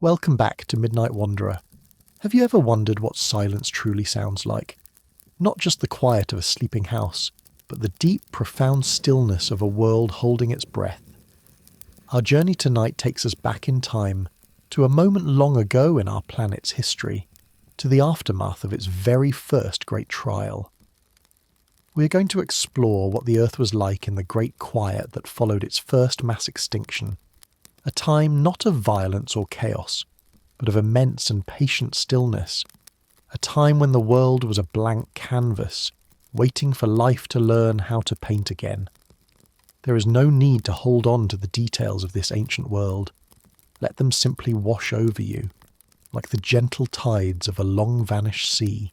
Welcome back to Midnight Wanderer. Have you ever wondered what silence truly sounds like? Not just the quiet of a sleeping house, but the deep, profound stillness of a world holding its breath. Our journey tonight takes us back in time, to a moment long ago in our planet's history, to the aftermath of its very first great trial. We are going to explore what the Earth was like in the great quiet that followed its first mass extinction. A time not of violence or chaos, but of immense and patient stillness. A time when the world was a blank canvas, waiting for life to learn how to paint again. There is no need to hold on to the details of this ancient world. Let them simply wash over you, like the gentle tides of a long-vanished sea.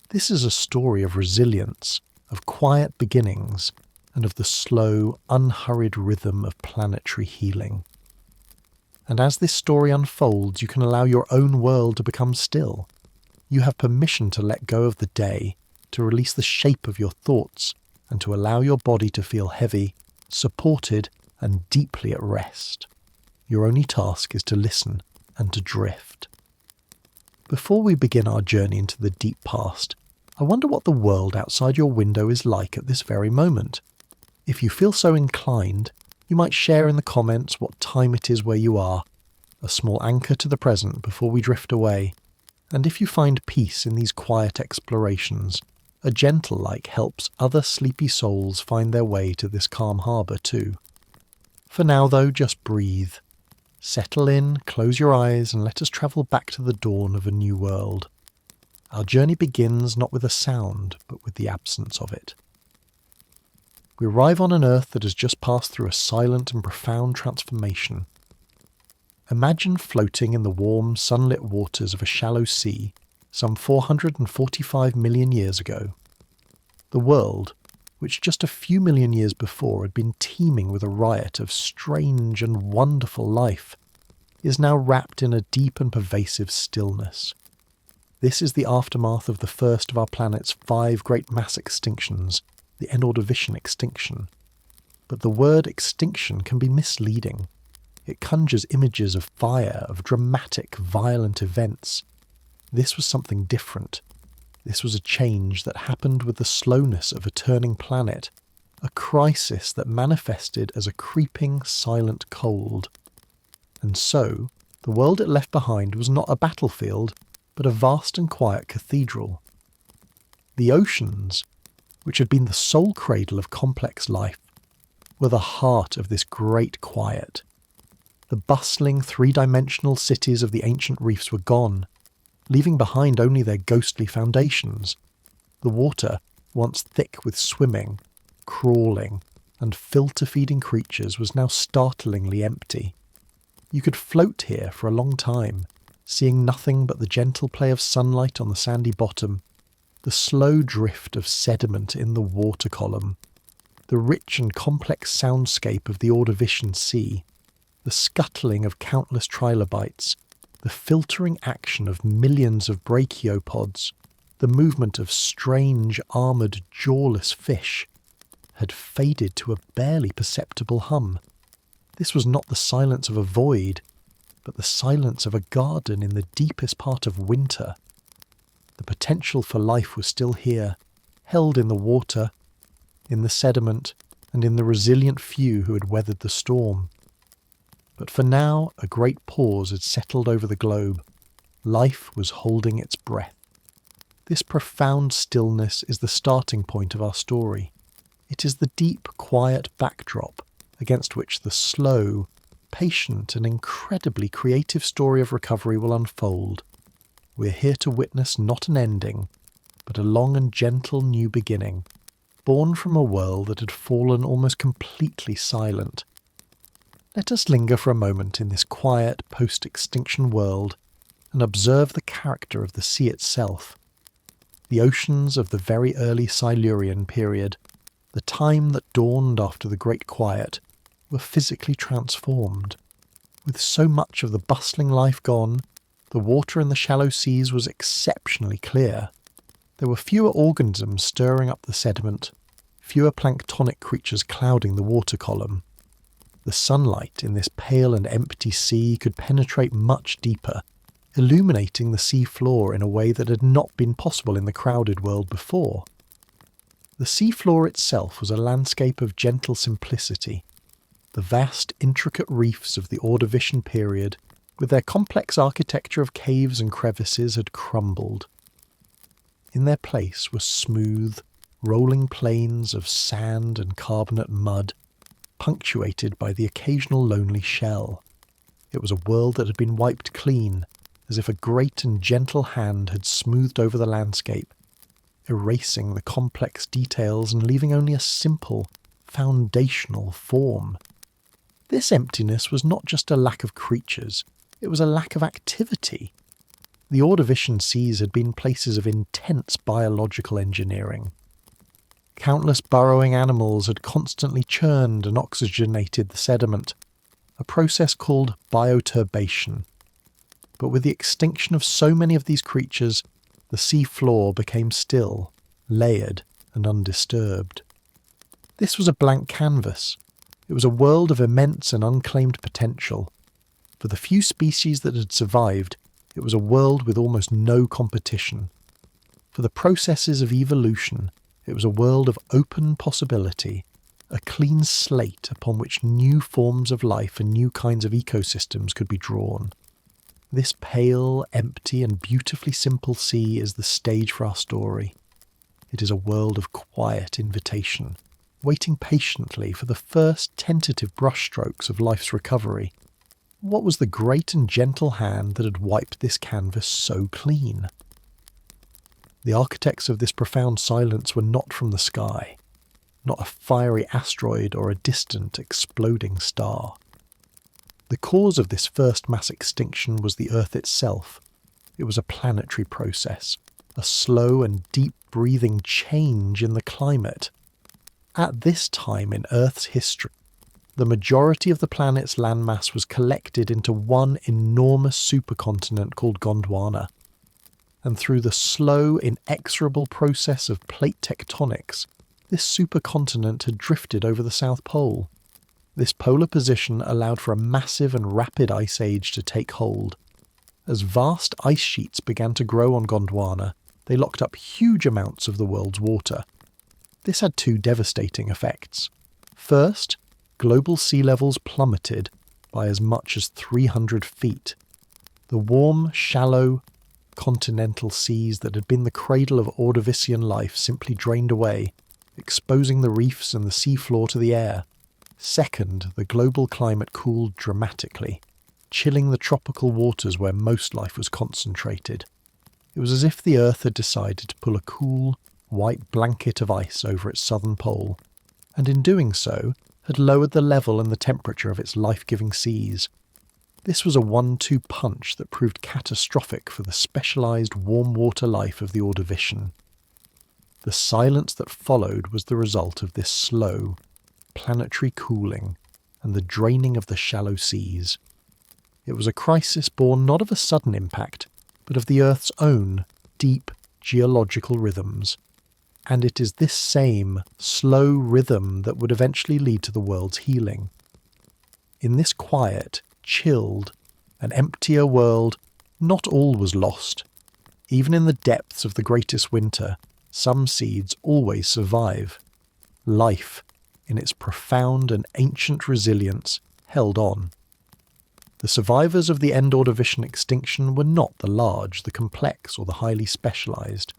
This is a story of resilience, of quiet beginnings, and of the slow, unhurried rhythm of planetary healing. And as this story unfolds, you can allow your own world to become still. You have permission to let go of the day, to release the shape of your thoughts, and to allow your body to feel heavy, supported, and deeply at rest. Your only task is to listen and to drift. Before we begin our journey into the deep past, I wonder what the world outside your window is like at this very moment. If you feel so inclined, you might share in the comments what time it is where you are, a small anchor to the present before we drift away. And if you find peace in these quiet explorations, a gentle light helps other sleepy souls find their way to this calm harbour too. For now though, just breathe. Settle in, close your eyes, and let us travel back to the dawn of a new world. Our journey begins not with a sound, but with the absence of it. We arrive on an Earth that has just passed through a silent and profound transformation. Imagine floating in the warm, sunlit waters of a shallow sea some 445 million years ago. The world, which just a few million years before had been teeming with a riot of strange and wonderful life, is now wrapped in a deep and pervasive stillness. This is the aftermath of the first of our planet's 5 great mass extinctions, the Ordovician extinction. But the word extinction can be misleading. It conjures images of fire, of dramatic, violent events. This was something different. This was a change that happened with the slowness of a turning planet, a crisis that manifested as a creeping, silent cold. And so, the world it left behind was not a battlefield, but a vast and quiet cathedral. The oceans, which had been the sole cradle of complex life, were the heart of this great quiet. The bustling, three-dimensional cities of the ancient reefs were gone, leaving behind only their ghostly foundations. The water, once thick with swimming, crawling, and filter-feeding creatures, was now startlingly empty. You could float here for a long time, seeing nothing but the gentle play of sunlight on the sandy bottom, the slow drift of sediment in the water column, the rich and complex soundscape of the Ordovician Sea, the scuttling of countless trilobites, the filtering action of millions of brachiopods, the movement of strange, armoured, jawless fish, had faded to a barely perceptible hum. This was not the silence of a void, but the silence of a garden in the deepest part of winter. The potential for life was still here, held in the water, in the sediment, and in the resilient few who had weathered the storm. But for now, a great pause had settled over the globe. Life was holding its breath. This profound stillness is the starting point of our story. It is the deep, quiet backdrop against which the slow, patient, and incredibly creative story of recovery will unfold. We're here to witness not an ending, but a long and gentle new beginning, born from a world that had fallen almost completely silent. Let us linger for a moment in this quiet, post-extinction world and observe the character of the sea itself. The oceans of the very early Silurian period, the time that dawned after the Great Quiet, were physically transformed. With so much of the bustling life gone, the water in the shallow seas was exceptionally clear. There were fewer organisms stirring up the sediment, fewer planktonic creatures clouding the water column. The sunlight in this pale and empty sea could penetrate much deeper, illuminating the sea floor in a way that had not been possible in the crowded world before. The sea floor itself was a landscape of gentle simplicity. The vast, intricate reefs of the Ordovician period, with their complex architecture of caves and crevices, had crumbled. In their place were smooth, rolling plains of sand and carbonate mud, punctuated by the occasional lonely shell. It was a world that had been wiped clean, as if a great and gentle hand had smoothed over the landscape, erasing the complex details and leaving only a simple, foundational form. This emptiness was not just a lack of creatures, it was a lack of activity. The Ordovician seas had been places of intense biological engineering. Countless burrowing animals had constantly churned and oxygenated the sediment, a process called bioturbation. But with the extinction of so many of these creatures, the sea floor became still, layered, and undisturbed. This was a blank canvas. It was a world of immense and unclaimed potential. For the few species that had survived, it was a world with almost no competition. For the processes of evolution, it was a world of open possibility, a clean slate upon which new forms of life and new kinds of ecosystems could be drawn. This pale, empty, and beautifully simple sea is the stage for our story. It is a world of quiet invitation, waiting patiently for the first tentative brushstrokes of life's recovery. What was the great and gentle hand that had wiped this canvas so clean? The architects of this profound silence were not from the sky, not a fiery asteroid or a distant exploding star. The cause of this first mass extinction was the Earth itself. It was a planetary process, a slow and deep-breathing change in the climate. At this time in Earth's history, the majority of the planet's landmass was collected into one enormous supercontinent called Gondwana. And through the slow, inexorable process of plate tectonics, this supercontinent had drifted over the South Pole. This polar position allowed for a massive and rapid ice age to take hold. As vast ice sheets began to grow on Gondwana, they locked up huge amounts of the world's water. This had two devastating effects. First, global sea levels plummeted by as much as 300 feet. The warm, shallow, continental seas that had been the cradle of Ordovician life simply drained away, exposing the reefs and the seafloor to the air. Second, the global climate cooled dramatically, chilling the tropical waters where most life was concentrated. It was as if the Earth had decided to pull a cool, white blanket of ice over its southern pole, and in doing so, had lowered the level and the temperature of its life-giving seas. This was a 1-2 punch that proved catastrophic for the specialised warm water life of the Ordovician. The silence that followed was the result of this slow, planetary cooling and the draining of the shallow seas. It was a crisis born not of a sudden impact, but of the Earth's own deep geological rhythms. And it is this same slow rhythm that would eventually lead to the world's healing. In this quiet, chilled, and emptier world, not all was lost. Even in the depths of the greatest winter, some seeds always survive. Life, in its profound and ancient resilience, held on. The survivors of the end Ordovician extinction were not the large, the complex, or the highly specialised.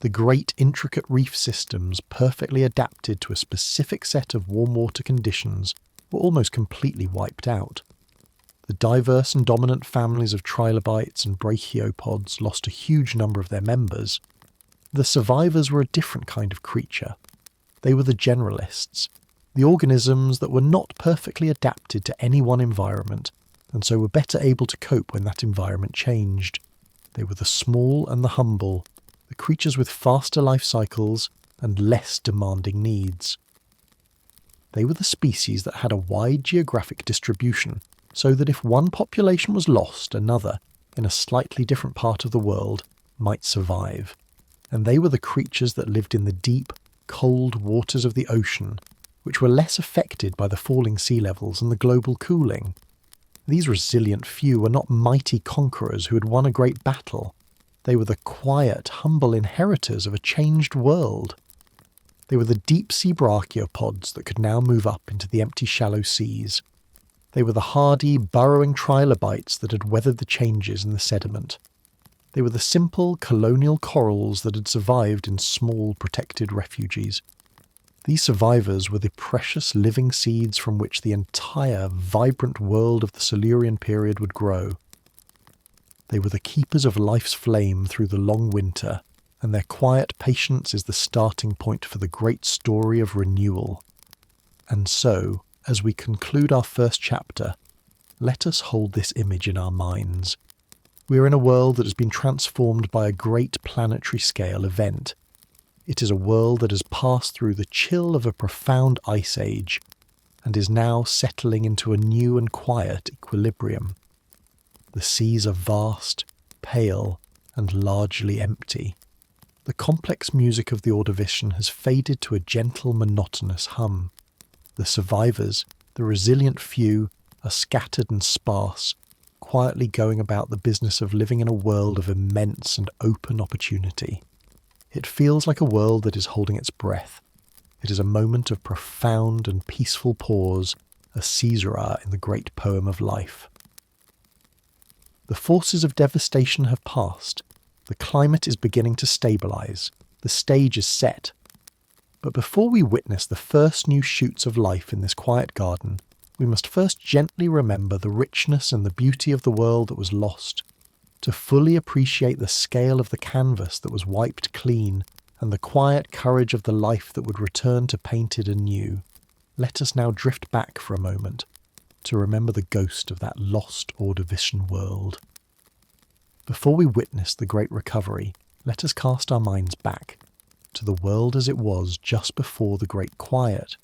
The great intricate reef systems, perfectly adapted to a specific set of warm water conditions, were almost completely wiped out. The diverse and dominant families of trilobites and brachiopods lost a huge number of their members. The survivors were a different kind of creature. They were the generalists, the organisms that were not perfectly adapted to any one environment, and so were better able to cope when that environment changed. They were the small and the humble, the creatures with faster life cycles and less demanding needs. They were the species that had a wide geographic distribution, so that if one population was lost, another, in a slightly different part of the world, might survive. And they were the creatures that lived in the deep, cold waters of the ocean, which were less affected by the falling sea levels and the global cooling. These resilient few were not mighty conquerors who had won a great battle. They were the quiet, humble inheritors of a changed world. They were the deep-sea brachiopods that could now move up into the empty shallow seas. They were the hardy, burrowing trilobites that had weathered the changes in the sediment. They were the simple, colonial corals that had survived in small, protected refuges. These survivors were the precious living seeds from which the entire, vibrant world of the Silurian period would grow. They were the keepers of life's flame through the long winter, and their quiet patience is the starting point for the great story of renewal. And so, as we conclude our first chapter, let us hold this image in our minds. We are in a world that has been transformed by a great planetary scale event. It is a world that has passed through the chill of a profound ice age and is now settling into a new and quiet equilibrium. The seas are vast, pale, and largely empty. The complex music of the Ordovician has faded to a gentle, monotonous hum. The survivors, the resilient few, are scattered and sparse, quietly going about the business of living in a world of immense and open opportunity. It feels like a world that is holding its breath. It is a moment of profound and peaceful pause, a caesura in the great poem of life. The forces of devastation have passed. The climate is beginning to stabilise. The stage is set. But before we witness the first new shoots of life in this quiet garden, we must first gently remember the richness and the beauty of the world that was lost. To fully appreciate the scale of the canvas that was wiped clean and the quiet courage of the life that would return to painted anew, let us now drift back for a moment to remember the ghost of that lost Ordovician world. Before we witness the great recovery, let us cast our minds back to the world as it was just before the great quiet.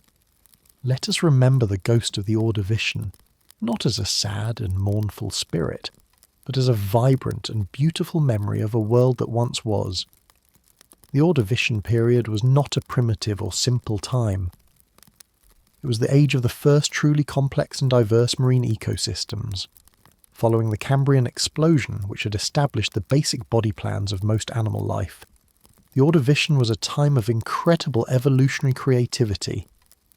Let us remember the ghost of the Ordovician, not as a sad and mournful spirit, but as a vibrant and beautiful memory of a world that once was. The Ordovician period was not a primitive or simple time. It was the age of the first truly complex and diverse marine ecosystems. Following the Cambrian explosion, which had established the basic body plans of most animal life, the Ordovician was a time of incredible evolutionary creativity,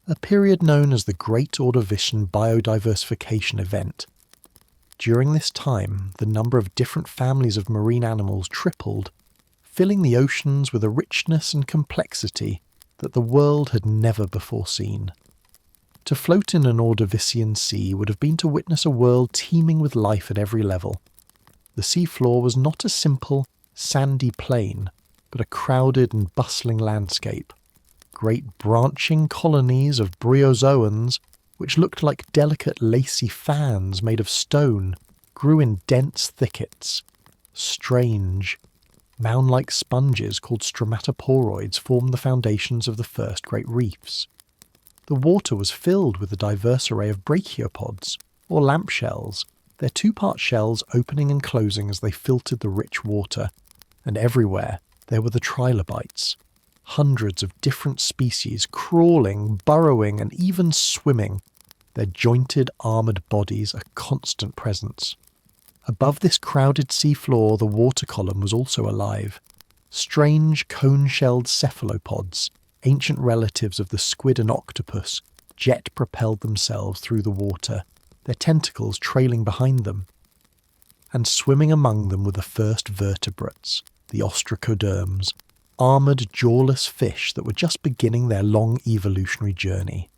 a period known as the Great Ordovician Biodiversification Event. During this time, the number of different families of marine animals tripled, filling the oceans with a richness and complexity that the world had never before seen. To float in an Ordovician sea would have been to witness a world teeming with life at every level. The seafloor was not a simple, sandy plain, but a crowded and bustling landscape. Great branching colonies of bryozoans, which looked like delicate lacy fans made of stone, grew in dense thickets. Strange, mound-like sponges called stromatoporoids formed the foundations of the first great reefs. The water was filled with a diverse array of brachiopods, or lamp shells, their two-part shells opening and closing as they filtered the rich water, and everywhere there were the trilobites, hundreds of different species crawling, burrowing, and even swimming, their jointed, armoured bodies a constant presence. Above this crowded seafloor, the water column was also alive. Strange cone-shelled cephalopods, ancient relatives of the squid and octopus, jet-propelled themselves through the water, their tentacles trailing behind them. And swimming among them were the first vertebrates, the ostracoderms, armoured, jawless fish that were just beginning their long evolutionary journey.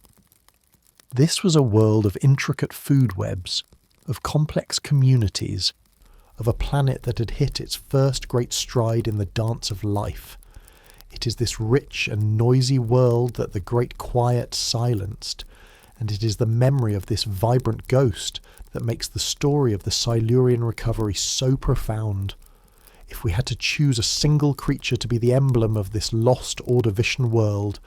This was a world of intricate food webs, of complex communities, of a planet that had hit its first great stride in the dance of life. It is this rich and noisy world that the great quiet silenced, and it is the memory of this vibrant ghost that makes the story of the Silurian recovery so profound. If we had to choose a single creature to be the emblem of this lost Ordovician world,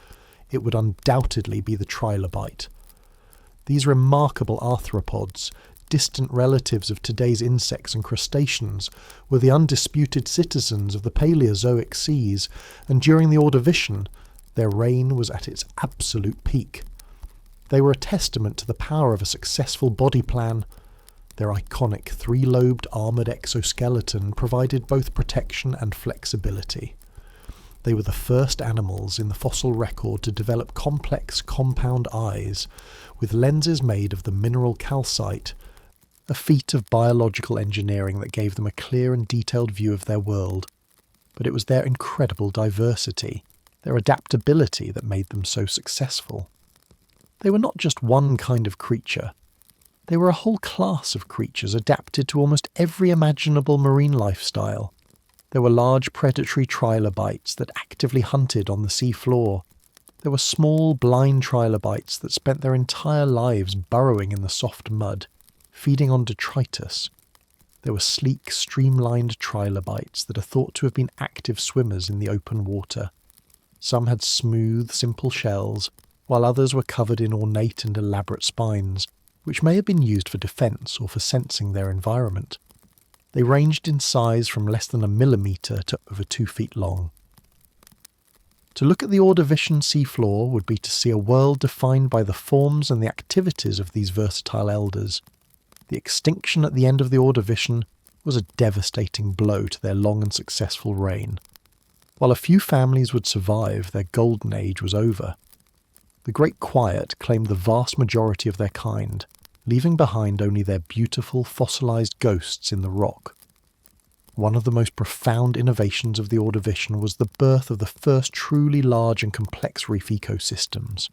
it would undoubtedly be the trilobite. These remarkable arthropods, distant relatives of today's insects and crustaceans, were the undisputed citizens of the Paleozoic seas, and during the Ordovician, their reign was at its absolute peak. They were a testament to the power of a successful body plan. Their iconic 3-lobed armoured exoskeleton provided both protection and flexibility. They were the first animals in the fossil record to develop complex compound eyes, with lenses made of the mineral calcite, a feat of biological engineering that gave them a clear and detailed view of their world. But it was their incredible diversity, their adaptability that made them so successful. They were not just one kind of creature. They were a whole class of creatures adapted to almost every imaginable marine lifestyle. There were large predatory trilobites that actively hunted on the sea floor. There were small, blind trilobites that spent their entire lives burrowing in the soft mud, feeding on detritus. There were sleek, streamlined trilobites that are thought to have been active swimmers in the open water. Some had smooth, simple shells, while others were covered in ornate and elaborate spines, which may have been used for defence or for sensing their environment. They ranged in size from less than a millimetre to over 2 feet long. To look at the Ordovician seafloor would be to see a world defined by the forms and the activities of these versatile elders. The extinction at the end of the Ordovician was a devastating blow to their long and successful reign. While a few families would survive, their golden age was over. The Great Quiet claimed the vast majority of their kind, leaving behind only their beautiful fossilised ghosts in the rock. One of the most profound innovations of the Ordovician was the birth of the first truly large and complex reef ecosystems.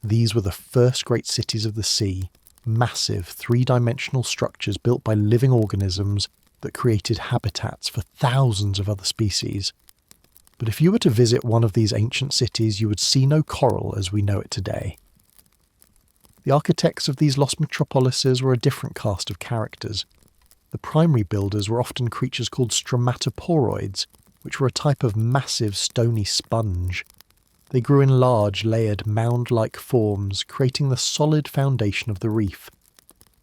These were the first great cities of the sea, massive 3-dimensional structures built by living organisms that created habitats for thousands of other species. But if you were to visit one of these ancient cities, you would see no coral as we know it today. The architects of these lost metropolises were a different cast of characters. The primary builders were often creatures called stromatoporoids, which were a type of massive stony sponge. They grew in large, layered, mound-like forms, creating the solid foundation of the reef.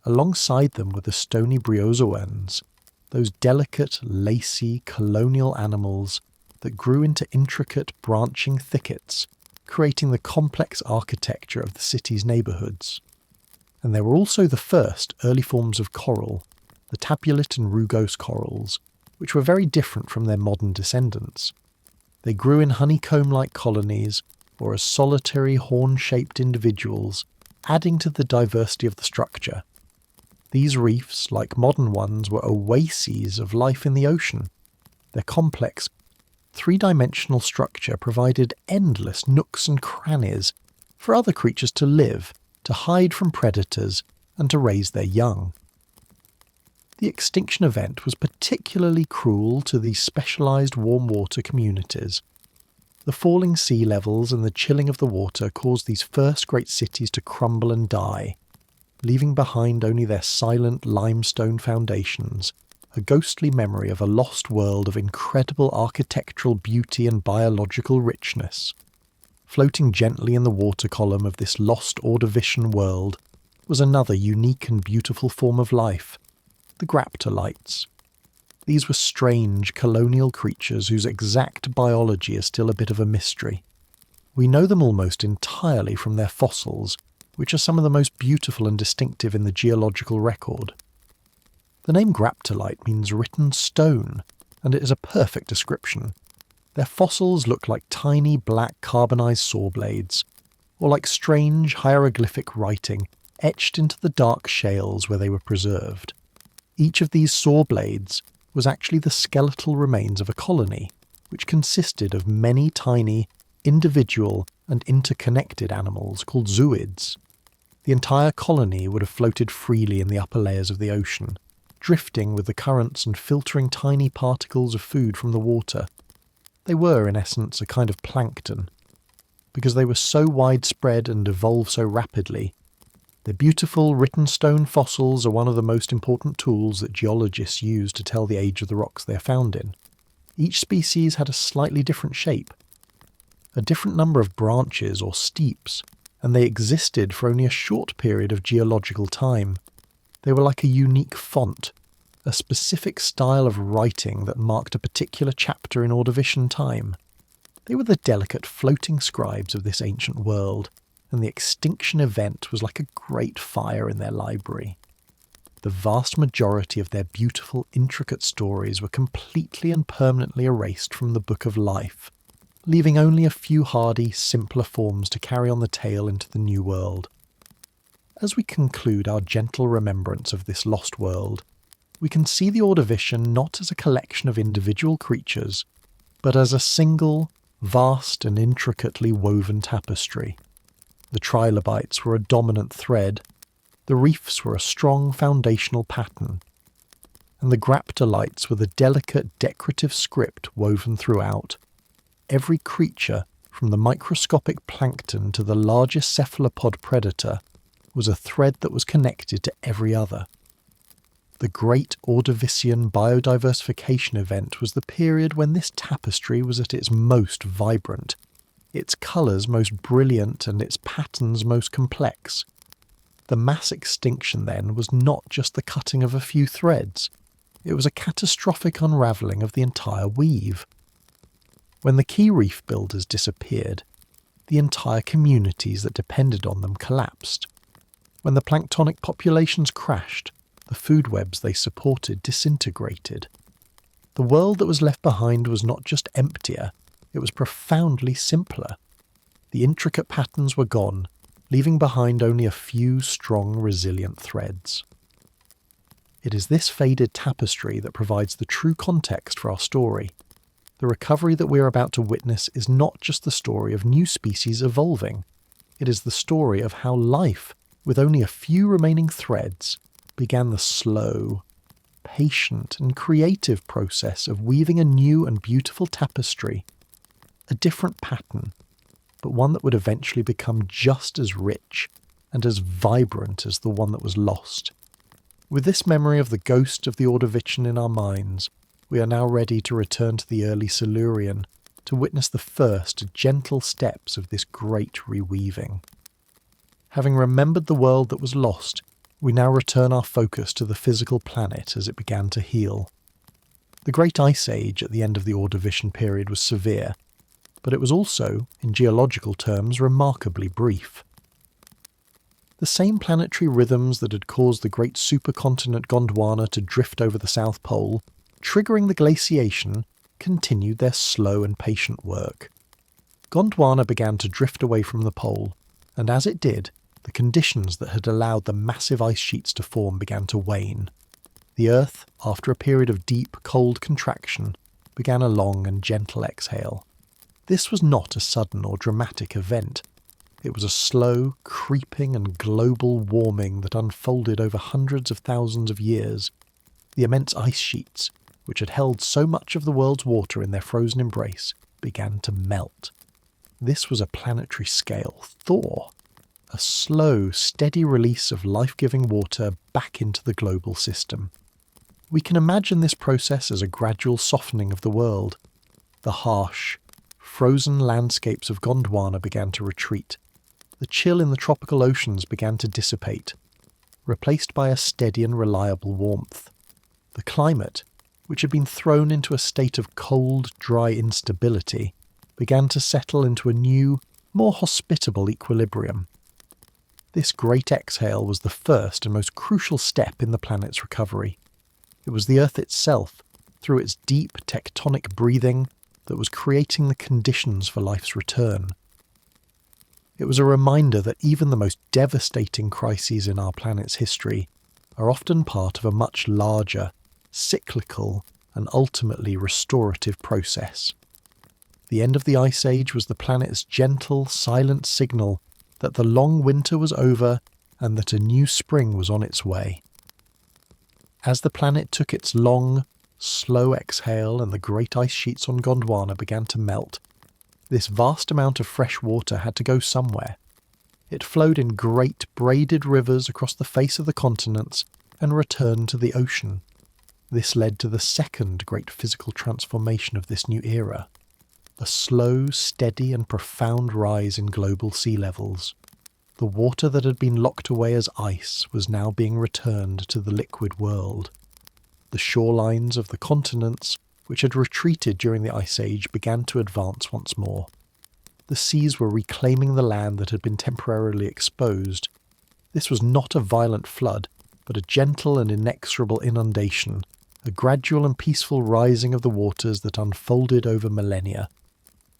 Alongside them were the stony bryozoans, those delicate, lacy, colonial animals that grew into intricate, branching thickets, creating the complex architecture of the city's neighbourhoods. And there were also the first early forms of coral, the tapulate and rugose corals, which were very different from their modern descendants. They grew in honeycomb-like colonies, or as solitary horn-shaped individuals, adding to the diversity of the structure. These reefs, like modern ones, were oases of life in the ocean. Their complex, 3-dimensional structure provided endless nooks and crannies for other creatures to live, to hide from predators, and to raise their young. The extinction event was particularly cruel to these specialised warm water communities. The falling sea levels and the chilling of the water caused these first great cities to crumble and die, leaving behind only their silent limestone foundations, a ghostly memory of a lost world of incredible architectural beauty and biological richness. Floating gently in the water column of this lost Ordovician world was another unique and beautiful form of life, the graptolites. These were strange colonial creatures whose exact biology is still a bit of a mystery. We know them almost entirely from their fossils, which are some of the most beautiful and distinctive in the geological record. The name graptolite means written stone, and it is a perfect description. Their fossils look like tiny black carbonized saw blades, or like strange hieroglyphic writing etched into the dark shales where they were preserved. Each of these saw blades was actually the skeletal remains of a colony, which consisted of many tiny, individual and interconnected animals called zooids. The entire colony would have floated freely in the upper layers of the ocean, drifting with the currents and filtering tiny particles of food from the water. They were, in essence, a kind of plankton. Because they were so widespread and evolved so rapidly, their beautiful written stone fossils are one of the most important tools that geologists use to tell the age of the rocks they are found in. Each species had a slightly different shape, a different number of branches or steeps, and they existed for only a short period of geological time. They were like a unique font, a specific style of writing that marked a particular chapter in Ordovician time. They were the delicate floating scribes of this ancient world, and the Extinction event was like a great fire in their library. The vast majority of their beautiful, intricate stories were completely and permanently erased from the Book of Life, leaving only a few hardy, simpler forms to carry on the tale into the new world. As we conclude our gentle remembrance of this lost world, we can see the Ordovician not as a collection of individual creatures, but as a single, vast and intricately woven tapestry. The trilobites were a dominant thread, the reefs were a strong foundational pattern, and the graptolites were the delicate decorative script woven throughout. Every creature, from the microscopic plankton to the largest cephalopod predator, was a thread that was connected to every other. The Great Ordovician Biodiversification Event was the period when this tapestry was at its most vibrant, its colours most brilliant and its patterns most complex. The mass extinction, then, was not just the cutting of a few threads. It was a catastrophic unravelling of the entire weave. When the key reef builders disappeared, the entire communities that depended on them collapsed. When the planktonic populations crashed, the food webs they supported disintegrated. The world that was left behind was not just emptier, it was profoundly simpler. The intricate patterns were gone, leaving behind only a few strong, resilient threads. It is this faded tapestry that provides the true context for our story. The recovery that we are about to witness is not just the story of new species evolving. It is the story of how life, with only a few remaining threads, began the slow, patient and creative process of weaving a new and beautiful tapestry, a different pattern, but one that would eventually become just as rich and as vibrant as the one that was lost. With this memory of the ghost of the Ordovician in our minds, we are now ready to return to the early Silurian to witness the first gentle steps of this great reweaving. Having remembered the world that was lost, we now return our focus to the physical planet as it began to heal. The Great Ice Age at the end of the Ordovician period was severe, but it was also, in geological terms, remarkably brief. The same planetary rhythms that had caused the great supercontinent Gondwana to drift over the South Pole, triggering the glaciation, continued their slow and patient work. Gondwana began to drift away from the pole, and as it did, the conditions that had allowed the massive ice sheets to form began to wane. The Earth, after a period of deep, cold contraction, began a long and gentle exhale. This was not a sudden or dramatic event. It was a slow, creeping and global warming that unfolded over hundreds of thousands of years. The immense ice sheets, which had held so much of the world's water in their frozen embrace, began to melt. This was a planetary scale thaw, a slow, steady release of life-giving water back into the global system. We can imagine this process as a gradual softening of the world. The harsh, frozen landscapes of Gondwana began to retreat. The chill in the tropical oceans began to dissipate, replaced by a steady and reliable warmth. The climate, which had been thrown into a state of cold, dry instability, began to settle into a new, more hospitable equilibrium. This great exhale was the first and most crucial step in the planet's recovery. It was the Earth itself, through its deep tectonic breathing, that was creating the conditions for life's return. It was a reminder that even the most devastating crises in our planet's history are often part of a much larger, cyclical, and ultimately restorative process. The end of the Ice Age was the planet's gentle, silent signal that the long winter was over and that a new spring was on its way. As the planet took its long, slow exhale and the great ice sheets on Gondwana began to melt, this vast amount of fresh water had to go somewhere. It flowed in great braided rivers across the face of the continents and returned to the ocean. This led to the second great physical transformation of this new era. A slow, steady and profound rise in global sea levels. The water that had been locked away as ice was now being returned to the liquid world. The shorelines of the continents, which had retreated during the Ice Age, began to advance once more. The seas were reclaiming the land that had been temporarily exposed. This was not a violent flood, but a gentle and inexorable inundation, a gradual and peaceful rising of the waters that unfolded over millennia.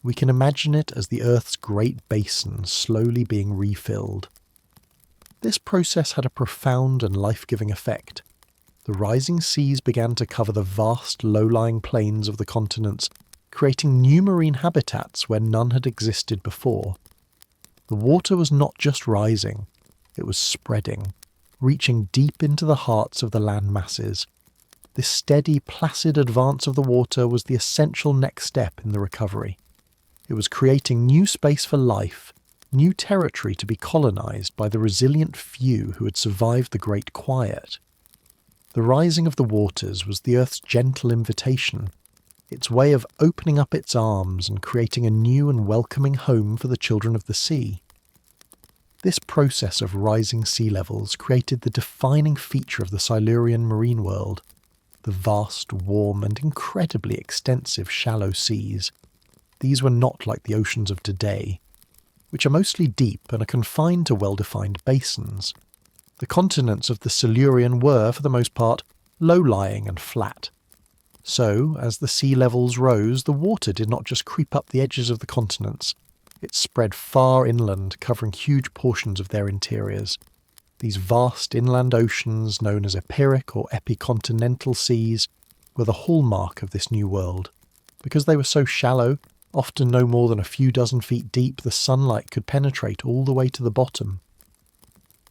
We can imagine it as the Earth's great basin slowly being refilled. This process had a profound and life-giving effect. The rising seas began to cover the vast low-lying plains of the continents, creating new marine habitats where none had existed before. The water was not just rising, it was spreading, reaching deep into the hearts of the land masses. This steady, placid advance of the water was the essential next step in the recovery. It was creating new space for life, new territory to be colonized by the resilient few who had survived the Great Quiet. The rising of the waters was the Earth's gentle invitation, its way of opening up its arms and creating a new and welcoming home for the children of the sea. This process of rising sea levels created the defining feature of the Silurian marine world, the vast, warm, and incredibly extensive shallow seas. These were not like the oceans of today, which are mostly deep and are confined to well-defined basins. The continents of the Silurian were, for the most part, low-lying and flat. So, as the sea levels rose, the water did not just creep up the edges of the continents. It spread far inland, covering huge portions of their interiors. These vast inland oceans, known as epiric or epicontinental seas, were the hallmark of this new world. Because they were so shallow, often no more than a few dozen feet deep, the sunlight could penetrate all the way to the bottom.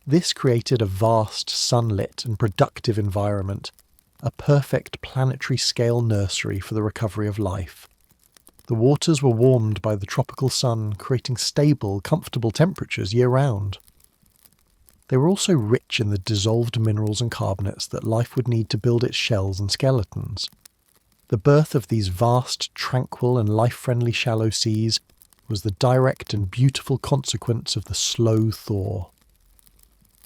This created a vast, sunlit and productive environment, a perfect planetary-scale nursery for the recovery of life. The waters were warmed by the tropical sun, creating stable, comfortable temperatures year-round. They were also rich in the dissolved minerals and carbonates that life would need to build its shells and skeletons. The birth of these vast, tranquil and life-friendly shallow seas was the direct and beautiful consequence of the slow thaw.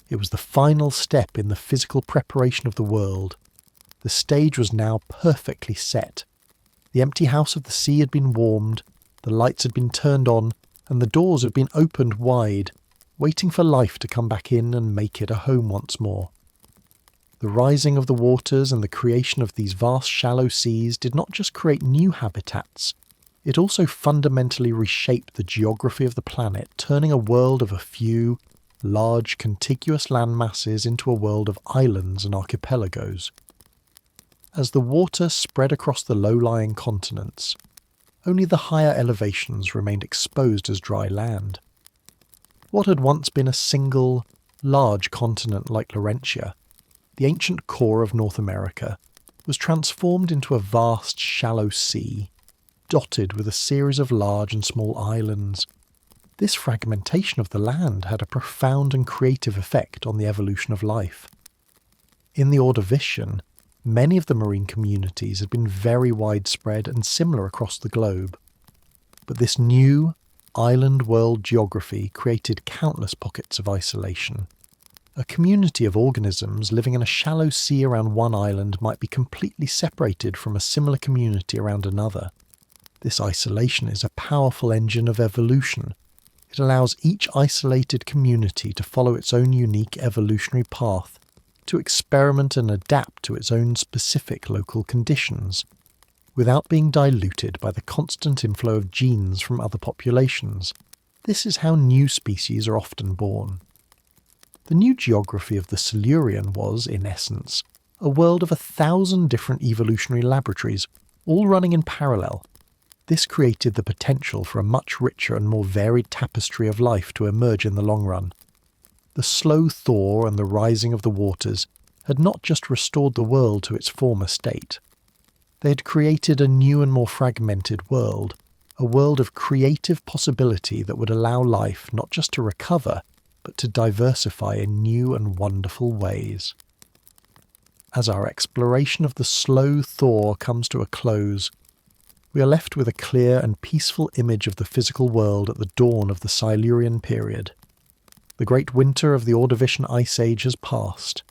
It was the final step in the physical preparation of the world. The stage was now perfectly set. The empty house of the sea had been warmed, the lights had been turned on, and the doors had been opened wide, waiting for life to come back in and make it a home once more. The rising of the waters and the creation of these vast shallow seas did not just create new habitats, it also fundamentally reshaped the geography of the planet, turning a world of a few, large, contiguous land masses into a world of islands and archipelagos. As the water spread across the low-lying continents, only the higher elevations remained exposed as dry land. What had once been a single, large continent like Laurentia, the ancient core of North America, was transformed into a vast, shallow sea, dotted with a series of large and small islands. This fragmentation of the land had a profound and creative effect on the evolution of life. In the Ordovician, many of the marine communities had been very widespread and similar across the globe. But this new, island world geography created countless pockets of isolation. A community of organisms living in a shallow sea around one island might be completely separated from a similar community around another. This isolation is a powerful engine of evolution. It allows each isolated community to follow its own unique evolutionary path, to experiment and adapt to its own specific local conditions, without being diluted by the constant inflow of genes from other populations. This is how new species are often born. The new geography of the Silurian was, in essence, a world of 1,000 different evolutionary laboratories, all running in parallel. This created the potential for a much richer and more varied tapestry of life to emerge in the long run. The slow thaw and the rising of the waters had not just restored the world to its former state. They had created a new and more fragmented world, a world of creative possibility that would allow life not just to recover, but to diversify in new and wonderful ways. As our exploration of the slow thaw comes to a close, we are left with a clear and peaceful image of the physical world at the dawn of the Silurian period. The great winter of the Ordovician Ice Age has passed.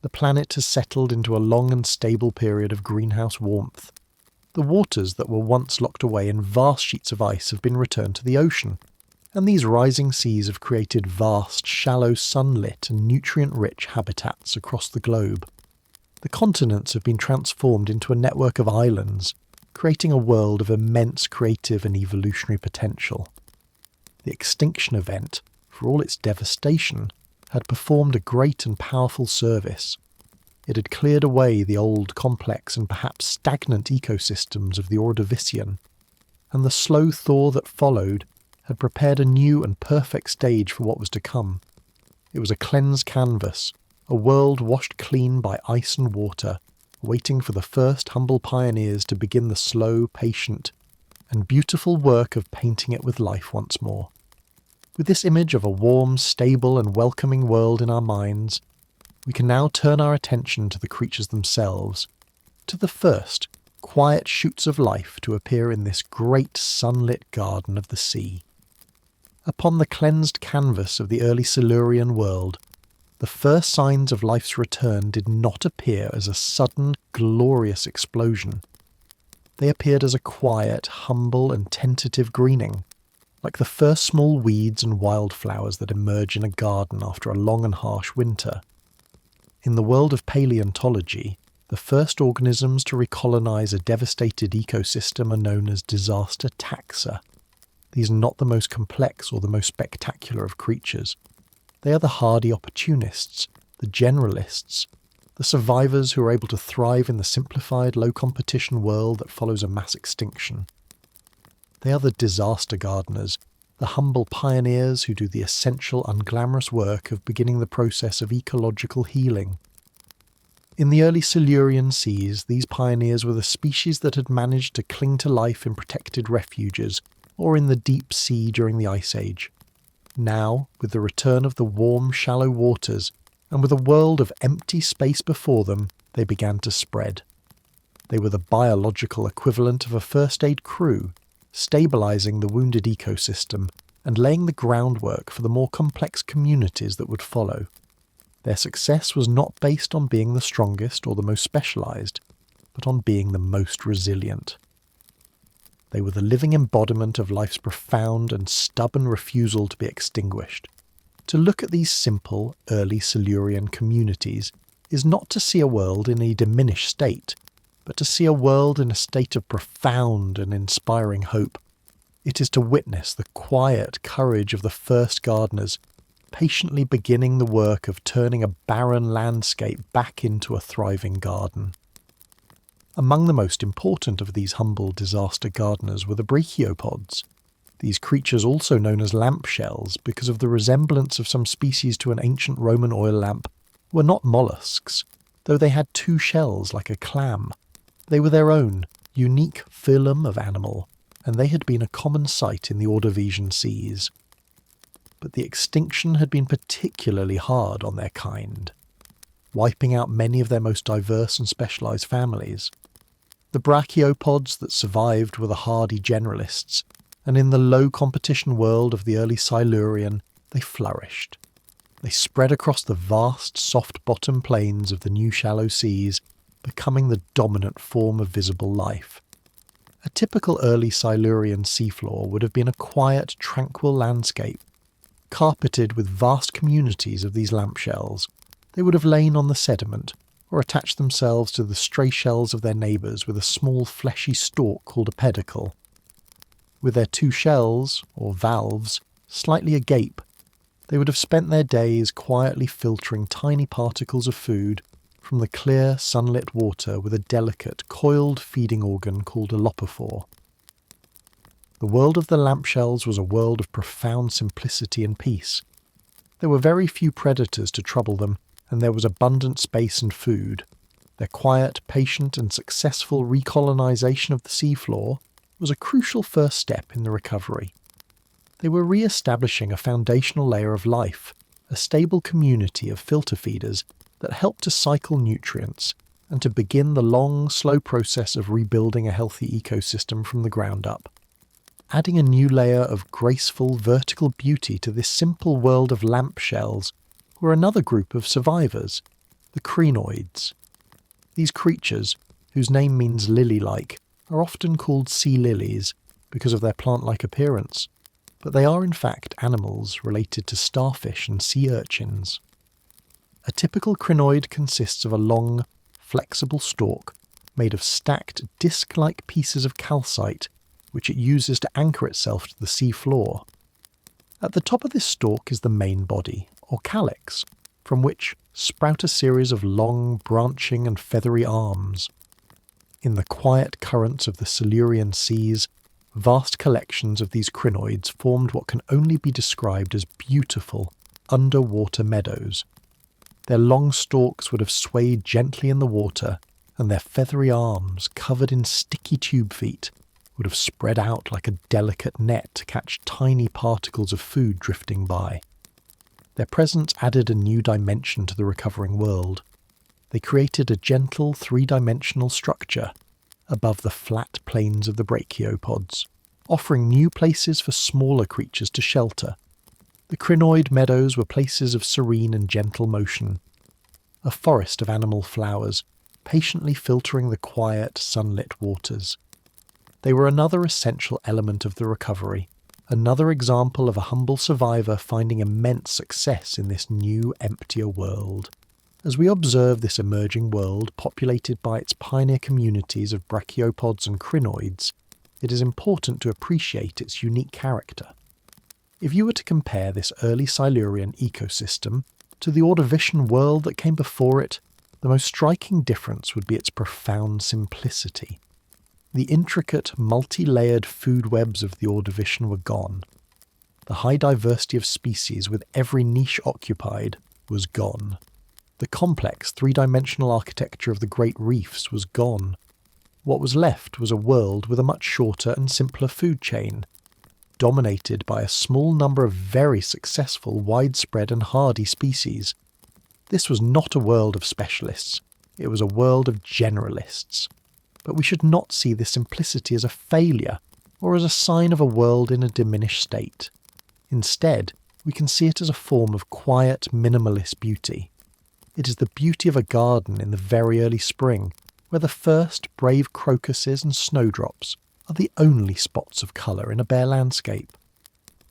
The planet has settled into a long and stable period of greenhouse warmth. The waters that were once locked away in vast sheets of ice have been returned to the ocean, and these rising seas have created vast, shallow, sunlit and nutrient-rich habitats across the globe. The continents have been transformed into a network of islands, creating a world of immense creative and evolutionary potential. The extinction event, for all its devastation, had performed a great and powerful service. It had cleared away the old, complex and perhaps stagnant ecosystems of the Ordovician, and the slow thaw that followed had prepared a new and perfect stage for what was to come. It was a cleansed canvas, a world washed clean by ice and water, waiting for the first humble pioneers to begin the slow, patient, and beautiful work of painting it with life once more. With this image of a warm, stable and welcoming world in our minds, we can now turn our attention to the creatures themselves, to the first, quiet shoots of life to appear in this great sunlit garden of the sea. Upon the cleansed canvas of the early Silurian world, the first signs of life's return did not appear as a sudden, glorious explosion. They appeared as a quiet, humble and tentative greening, like the first small weeds and wildflowers that emerge in a garden after a long and harsh winter. In the world of paleontology, the first organisms to recolonize a devastated ecosystem are known as disaster taxa. These are not the most complex or the most spectacular of creatures. They are the hardy opportunists, the generalists, the survivors who are able to thrive in the simplified, low-competition world that follows a mass extinction. They are the disaster gardeners, the humble pioneers who do the essential, unglamorous work of beginning the process of ecological healing. In the early Silurian seas, these pioneers were the species that had managed to cling to life in protected refuges, or in the deep sea during the Ice Age. Now, with the return of the warm, shallow waters, and with a world of empty space before them, they began to spread. They were the biological equivalent of a first aid crew, stabilizing the wounded ecosystem and laying the groundwork for the more complex communities that would follow. Their success was not based on being the strongest or the most specialized, but on being the most resilient. They were the living embodiment of life's profound and stubborn refusal to be extinguished. To look at these simple, early Silurian communities is not to see a world in a diminished state, but to see a world in a state of profound and inspiring hope. It is to witness the quiet courage of the first gardeners, patiently beginning the work of turning a barren landscape back into a thriving garden. Among the most important of these humble disaster gardeners were the brachiopods. These creatures, also known as lamp shells because of the resemblance of some species to an ancient Roman oil lamp, were not mollusks, though they had two shells like a clam. They were their own, unique phylum of animal, and they had been a common sight in the Ordovician seas. But the extinction had been particularly hard on their kind, wiping out many of their most diverse and specialized families. The brachiopods that survived were the hardy generalists, and in the low-competition world of the early Silurian, they flourished. They spread across the vast, soft-bottom plains of the new shallow seas, becoming the dominant form of visible life. A typical early Silurian seafloor would have been a quiet, tranquil landscape, carpeted with vast communities of these lamp shells. They would have lain on the sediment, or attached themselves to the stray shells of their neighbours with a small fleshy stalk called a pedicle. With their two shells, or valves, slightly agape, they would have spent their days quietly filtering tiny particles of food from the clear, sunlit water with a delicate, coiled feeding organ called a lopophore. The world of the lamp shells was a world of profound simplicity and peace. There were very few predators to trouble them, and there was abundant space and food. Their quiet, patient and successful recolonization of the seafloor was a crucial first step in the recovery. They were re-establishing a foundational layer of life, a stable community of filter feeders that helped to cycle nutrients and to begin the long, slow process of rebuilding a healthy ecosystem from the ground up. Adding a new layer of graceful, vertical beauty to this simple world of lamp shells were another group of survivors, the crinoids. These creatures, whose name means lily-like, are often called sea lilies because of their plant-like appearance, but they are in fact animals related to starfish and sea urchins. A typical crinoid consists of a long, flexible stalk made of stacked disc-like pieces of calcite which it uses to anchor itself to the sea floor. At the top of this stalk is the main body, or calyx, from which sprout a series of long, branching and feathery arms. In the quiet currents of the Silurian seas, vast collections of these crinoids formed what can only be described as beautiful, underwater meadows. Their long stalks would have swayed gently in the water, and their feathery arms, covered in sticky tube feet, would have spread out like a delicate net to catch tiny particles of food drifting by. Their presence added a new dimension to the recovering world. They created a gentle three-dimensional structure above the flat plains of the brachiopods, offering new places for smaller creatures to shelter. The crinoid meadows were places of serene and gentle motion, a forest of animal flowers, patiently filtering the quiet, sunlit waters. They were another essential element of the recovery, another example of a humble survivor finding immense success in this new, emptier world. As we observe this emerging world populated by its pioneer communities of brachiopods and crinoids, it is important to appreciate its unique character. If you were to compare this early Silurian ecosystem to the Ordovician world that came before it, the most striking difference would be its profound simplicity. The intricate, multi-layered food webs of the Ordovician were gone. The high diversity of species with every niche occupied was gone. The complex, three-dimensional architecture of the great reefs was gone. What was left was a world with a much shorter and simpler food chain, dominated by a small number of very successful, widespread and hardy species. This was not a world of specialists, it was a world of generalists. But we should not see this simplicity as a failure or as a sign of a world in a diminished state. Instead, we can see it as a form of quiet, minimalist beauty. It is the beauty of a garden in the very early spring, where the first brave crocuses and snowdrops are the only spots of colour in a bare landscape.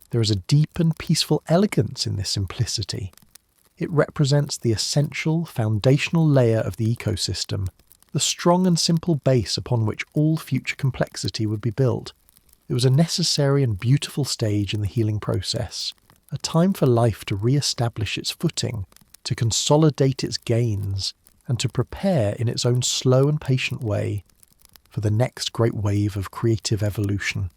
There is a deep and peaceful elegance in this simplicity. It represents the essential, foundational layer of the ecosystem, the strong and simple base upon which all future complexity would be built. It was a necessary and beautiful stage in the healing process, a time for life to re-establish its footing, to consolidate its gains, and to prepare in its own slow and patient way for the next great wave of creative evolution.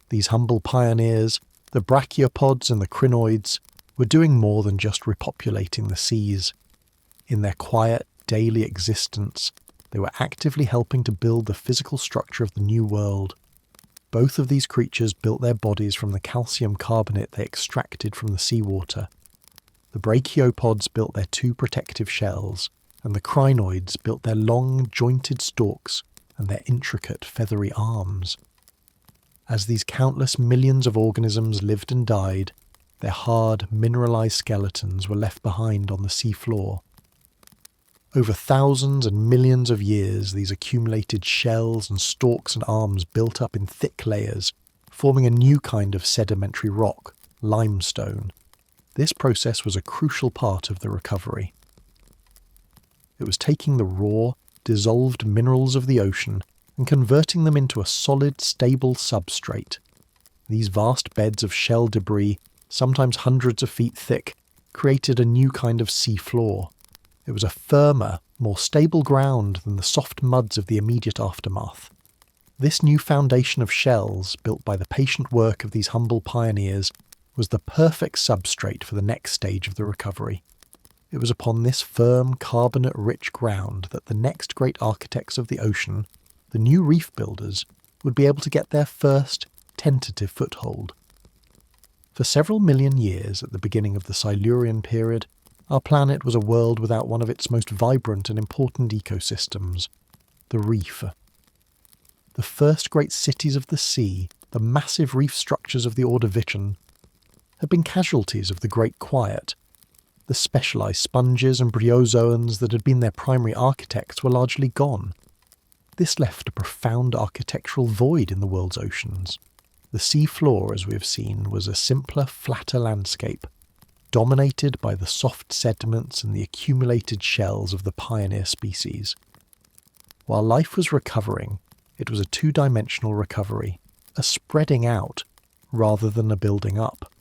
These humble pioneers, the brachiopods and the crinoids, were doing more than just repopulating the seas. In their quiet, daily existence, they were actively helping to build the physical structure of the new world. Both of these creatures built their bodies from the calcium carbonate they extracted from the seawater. The brachiopods built their two protective shells, and the crinoids built their long, jointed stalks and their intricate, feathery arms. As these countless millions of organisms lived and died, their hard, mineralized skeletons were left behind on the sea floor. Over thousands and millions of years, these accumulated shells and stalks and arms built up in thick layers, forming a new kind of sedimentary rock, limestone. This process was a crucial part of the recovery. It was taking the raw, dissolved minerals of the ocean and converting them into a solid, stable substrate. These vast beds of shell debris, sometimes hundreds of feet thick, created a new kind of sea floor. It was a firmer, more stable ground than the soft muds of the immediate aftermath. This new foundation of shells, built by the patient work of these humble pioneers, was the perfect substrate for the next stage of the recovery. It was upon this firm, carbonate-rich ground that the next great architects of the ocean, the new reef builders, would be able to get their first tentative foothold. For several million years at the beginning of the Silurian period, our planet was a world without one of its most vibrant and important ecosystems, the reef. The first great cities of the sea, the massive reef structures of the Ordovician, had been casualties of the Great Quiet. The specialised sponges and bryozoans that had been their primary architects were largely gone. This left a profound architectural void in the world's oceans. The sea floor, as we have seen, was a simpler, flatter landscape, dominated by the soft sediments and the accumulated shells of the pioneer species. While life was recovering, it was a two-dimensional recovery, a spreading out rather than a building up.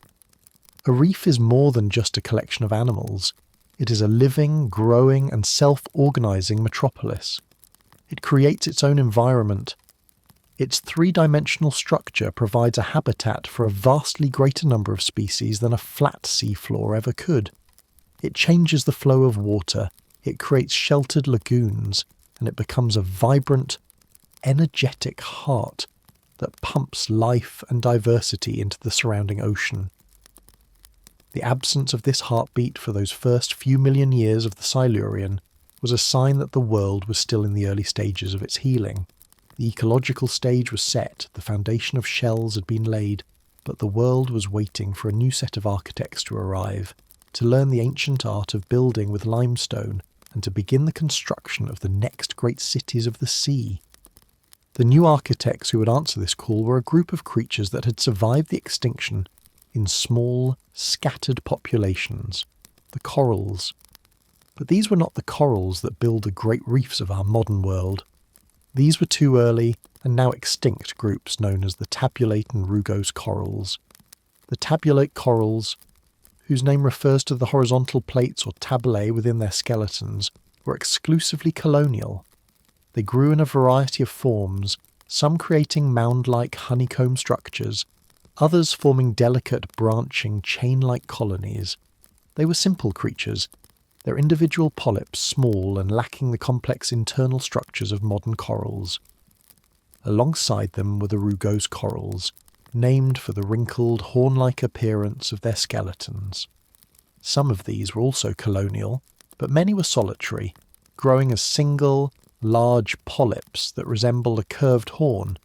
A reef is more than just a collection of animals. It is a living, growing and self-organising metropolis. It creates its own environment. Its three-dimensional structure provides a habitat for a vastly greater number of species than a flat seafloor ever could. It changes the flow of water, it creates sheltered lagoons, and it becomes a vibrant, energetic heart that pumps life and diversity into the surrounding ocean. The absence of this heartbeat for those first few million years of the Silurian was a sign that the world was still in the early stages of its healing. The ecological stage was set, the foundation of shells had been laid, but the world was waiting for a new set of architects to arrive, to learn the ancient art of building with limestone, and to begin the construction of the next great cities of the sea. The new architects who would answer this call were a group of creatures that had survived the extinction in small, scattered populations, the corals. But these were not the corals that build the great reefs of our modern world. These were two early and now extinct groups known as the tabulate and rugose corals. The tabulate corals, whose name refers to the horizontal plates or tabulae within their skeletons, were exclusively colonial. They grew in a variety of forms, some creating mound-like honeycomb structures, others forming delicate, branching, chain-like colonies. They were simple creatures, their individual polyps small and lacking the complex internal structures of modern corals. Alongside them were the rugose corals, named for the wrinkled, horn-like appearance of their skeletons. Some of these were also colonial, but many were solitary, growing as single, large polyps that resembled a curved horn,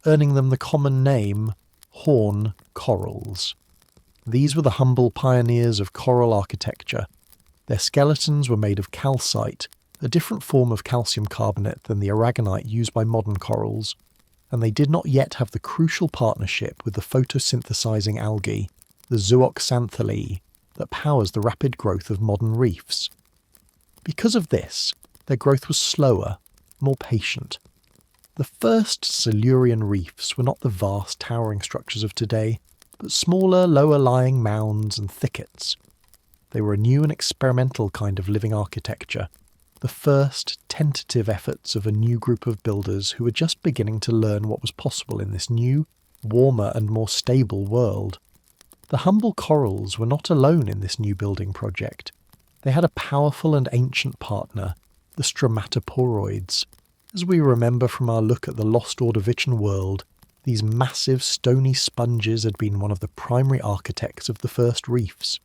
earning them the common name horn corals. These were the humble pioneers of coral architecture. Their skeletons were made of calcite, a different form of calcium carbonate than the aragonite used by modern corals, and they did not yet have the crucial partnership with the photosynthesizing algae, the zooxanthellae, that powers the rapid growth of modern reefs. Because of this, their growth was slower, more patient. The first Silurian reefs were not the vast towering structures of today, but smaller, lower-lying mounds and thickets. They were a new and experimental kind of living architecture, the first tentative efforts of a new group of builders who were just beginning to learn what was possible in this new, warmer and more stable world. The humble corals were not alone in this new building project. They had a powerful and ancient partner, the stromatoporoids. As we remember from our look at the lost Ordovician world, these massive stony sponges had been one of the primary architects of the first reefs.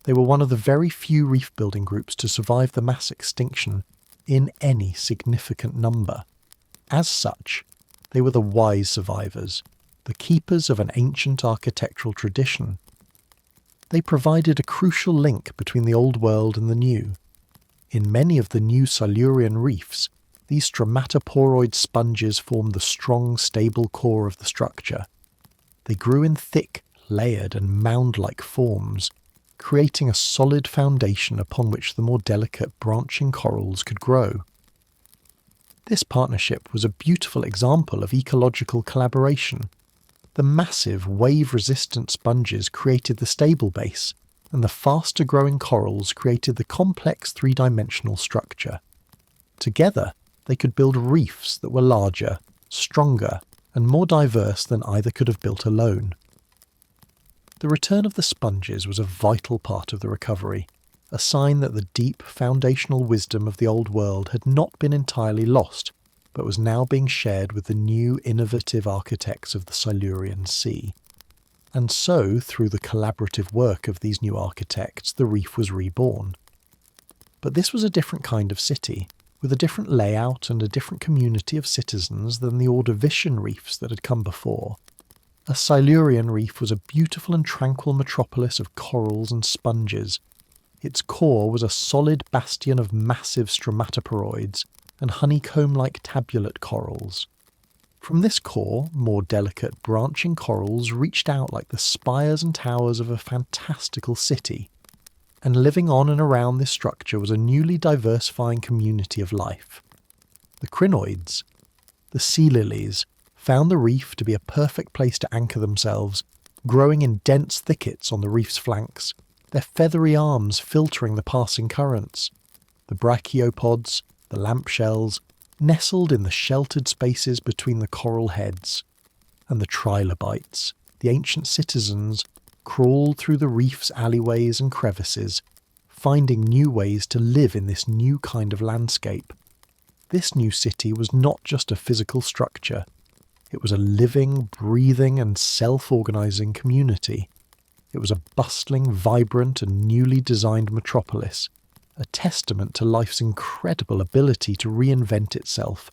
They were one of the very few reef-building groups to survive the mass extinction in any significant number. As such, they were the wise survivors, the keepers of an ancient architectural tradition. They provided a crucial link between the old world and the new. In many of the new Silurian reefs, these stromatoporoid sponges formed the strong, stable core of the structure. They grew in thick, layered and mound-like forms, creating a solid foundation upon which the more delicate branching corals could grow. This partnership was a beautiful example of ecological collaboration. The massive, wave-resistant sponges created the stable base, and the faster-growing corals created the complex three-dimensional structure. Together, they could build reefs that were larger, stronger, and more diverse than either could have built alone. The return of the sponges was a vital part of the recovery, a sign that the deep foundational wisdom of the old world had not been entirely lost, but was now being shared with the new innovative architects of the Silurian Sea. And so, through the collaborative work of these new architects, the reef was reborn. But this was a different kind of city, with a different layout and a different community of citizens than the Ordovician reefs that had come before. A Silurian reef was a beautiful and tranquil metropolis of corals and sponges. Its core was a solid bastion of massive stromatoporoids, and honeycomb-like tabulate corals. From this core, more delicate branching corals reached out like the spires and towers of a fantastical city, and living on and around this structure was a newly diversifying community of life. The crinoids, the sea lilies, found the reef to be a perfect place to anchor themselves, growing in dense thickets on the reef's flanks, their feathery arms filtering the passing currents. The brachiopods, the lampshells, nestled in the sheltered spaces between the coral heads. And the trilobites, the ancient citizens, crawled through the reef's alleyways and crevices, finding new ways to live in this new kind of landscape. This new city was not just a physical structure. It was a living, breathing and self-organising community. It was a bustling, vibrant and newly designed metropolis, a testament to life's incredible ability to reinvent itself,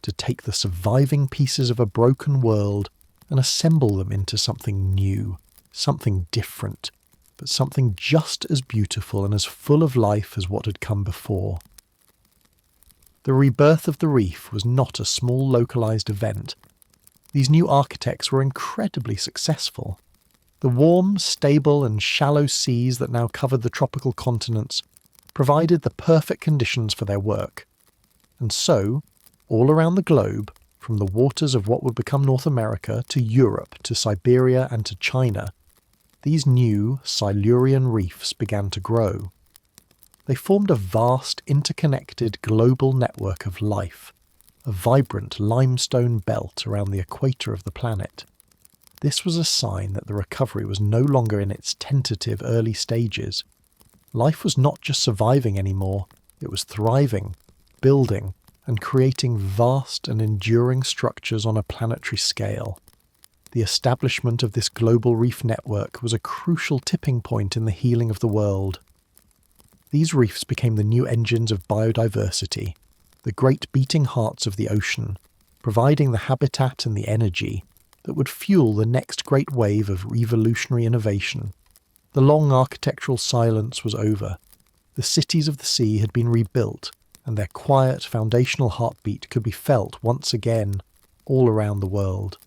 to take the surviving pieces of a broken world and assemble them into something new, something different, but something just as beautiful and as full of life as what had come before. The rebirth of the reef was not a small localised event. These new architects were incredibly successful. The warm, stable and shallow seas that now covered the tropical continents provided the perfect conditions for their work. And so, all around the globe, from the waters of what would become North America to Europe to Siberia and to China, these new Silurian reefs began to grow. They formed a vast, interconnected global network of life, a vibrant limestone belt around the equator of the planet. This was a sign that the recovery was no longer in its tentative early stages. Life was not just surviving anymore, it was thriving, building, and creating vast and enduring structures on a planetary scale. The establishment of this global reef network was a crucial tipping point in the healing of the world. These reefs became the new engines of biodiversity, the great beating hearts of the ocean, providing the habitat and the energy that would fuel the next great wave of evolutionary innovation. The long architectural silence was over. The cities of the sea had been rebuilt, and their quiet foundational heartbeat could be felt once again all around the world.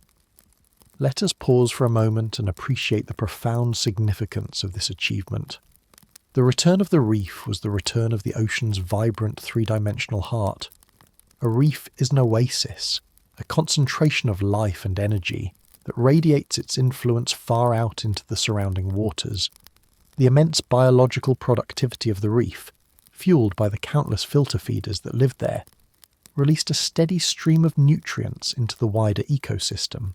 Let us pause for a moment and appreciate the profound significance of this achievement. The return of the reef was the return of the ocean's vibrant three-dimensional heart. A reef is an oasis, a concentration of life and energy that radiates its influence far out into the surrounding waters. The immense biological productivity of the reef, fueled by the countless filter feeders that lived there, released a steady stream of nutrients into the wider ecosystem.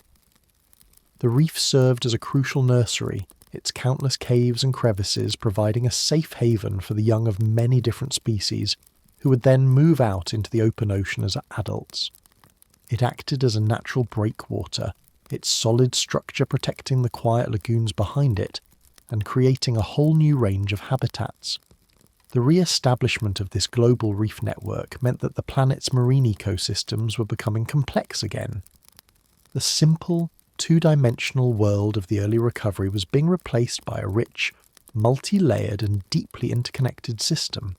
The reef served as a crucial nursery, its countless caves and crevices providing a safe haven for the young of many different species, who would then move out into the open ocean as adults. It acted as a natural breakwater, its solid structure protecting the quiet lagoons behind it, and creating a whole new range of habitats. The re-establishment of this global reef network meant that the planet's marine ecosystems were becoming complex again. The simple, two-dimensional world of the early recovery was being replaced by a rich, multi-layered and deeply interconnected system.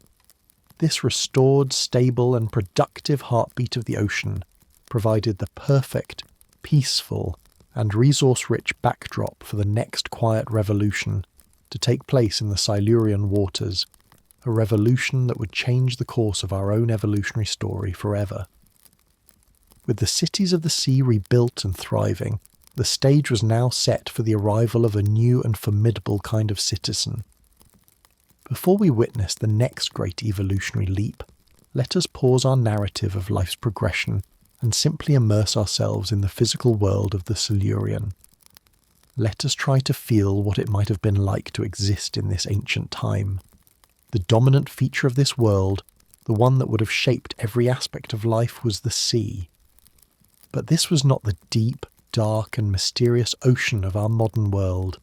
This restored, stable and productive heartbeat of the ocean provided the perfect, peaceful and resource-rich backdrop for the next quiet revolution to take place in the Silurian waters, a revolution that would change the course of our own evolutionary story forever. With the cities of the sea rebuilt and thriving, the stage was now set for the arrival of a new and formidable kind of citizen. Before we witness the next great evolutionary leap, let us pause our narrative of life's progression and simply immerse ourselves in the physical world of the Silurian. Let us try to feel what it might have been like to exist in this ancient time. The dominant feature of this world, the one that would have shaped every aspect of life, was the sea. But this was not the deep, dark and mysterious ocean of our modern world.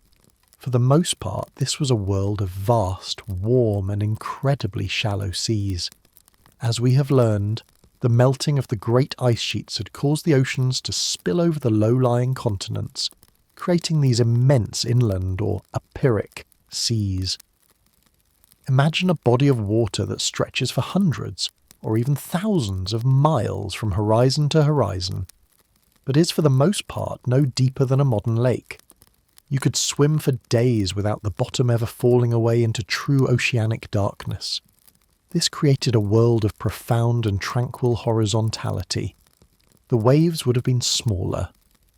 For the most part, this was a world of vast, warm and incredibly shallow seas. As we have learned, the melting of the great ice sheets had caused the oceans to spill over the low-lying continents, creating these immense inland or epiric seas. Imagine a body of water that stretches for hundreds or even thousands of miles from horizon to horizon, but is for the most part no deeper than a modern lake. You could swim for days without the bottom ever falling away into true oceanic darkness. This created a world of profound and tranquil horizontality. The waves would have been smaller,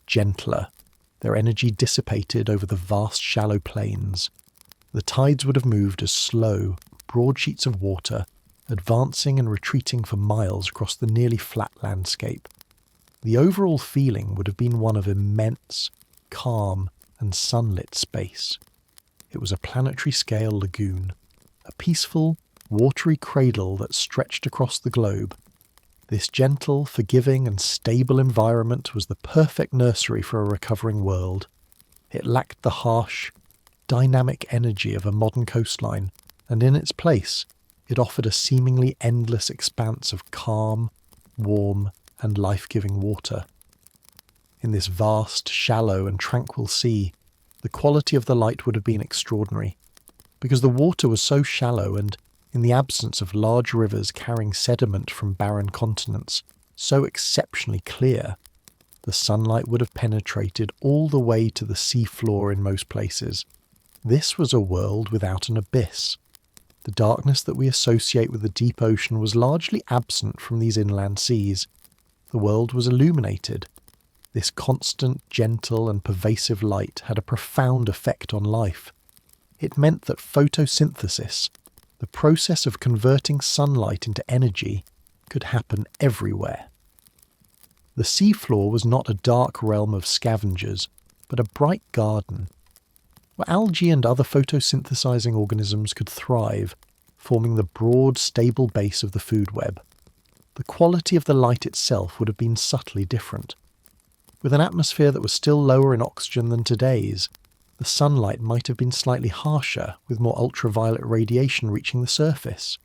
gentler, their energy dissipated over the vast shallow plains. The tides would have moved as slow, broad sheets of water, advancing and retreating for miles across the nearly flat landscape. The overall feeling would have been one of immense, calm, and sunlit space. It was a planetary-scale lagoon, a peaceful, watery cradle that stretched across the globe. This gentle, forgiving, and stable environment was the perfect nursery for a recovering world. It lacked the harsh, dynamic energy of a modern coastline, and in its place, it offered a seemingly endless expanse of calm, warm, and life-giving water. In this vast, shallow, and tranquil sea, the quality of the light would have been extraordinary, because the water was so shallow and, in the absence of large rivers carrying sediment from barren continents, so exceptionally clear, the sunlight would have penetrated all the way to the sea floor in most places. This was a world without an abyss. The darkness that we associate with the deep ocean was largely absent from these inland seas. The world was illuminated. This constant, gentle, and pervasive light had a profound effect on life. It meant that photosynthesis, the process of converting sunlight into energy, could happen everywhere. The seafloor was not a dark realm of scavengers, but a bright garden, where algae and other photosynthesizing organisms could thrive, forming the broad, stable base of the food web. The quality of the light itself would have been subtly different. With an atmosphere that was still lower in oxygen than today's, the sunlight might have been slightly harsher, with more ultraviolet radiation reaching the surface.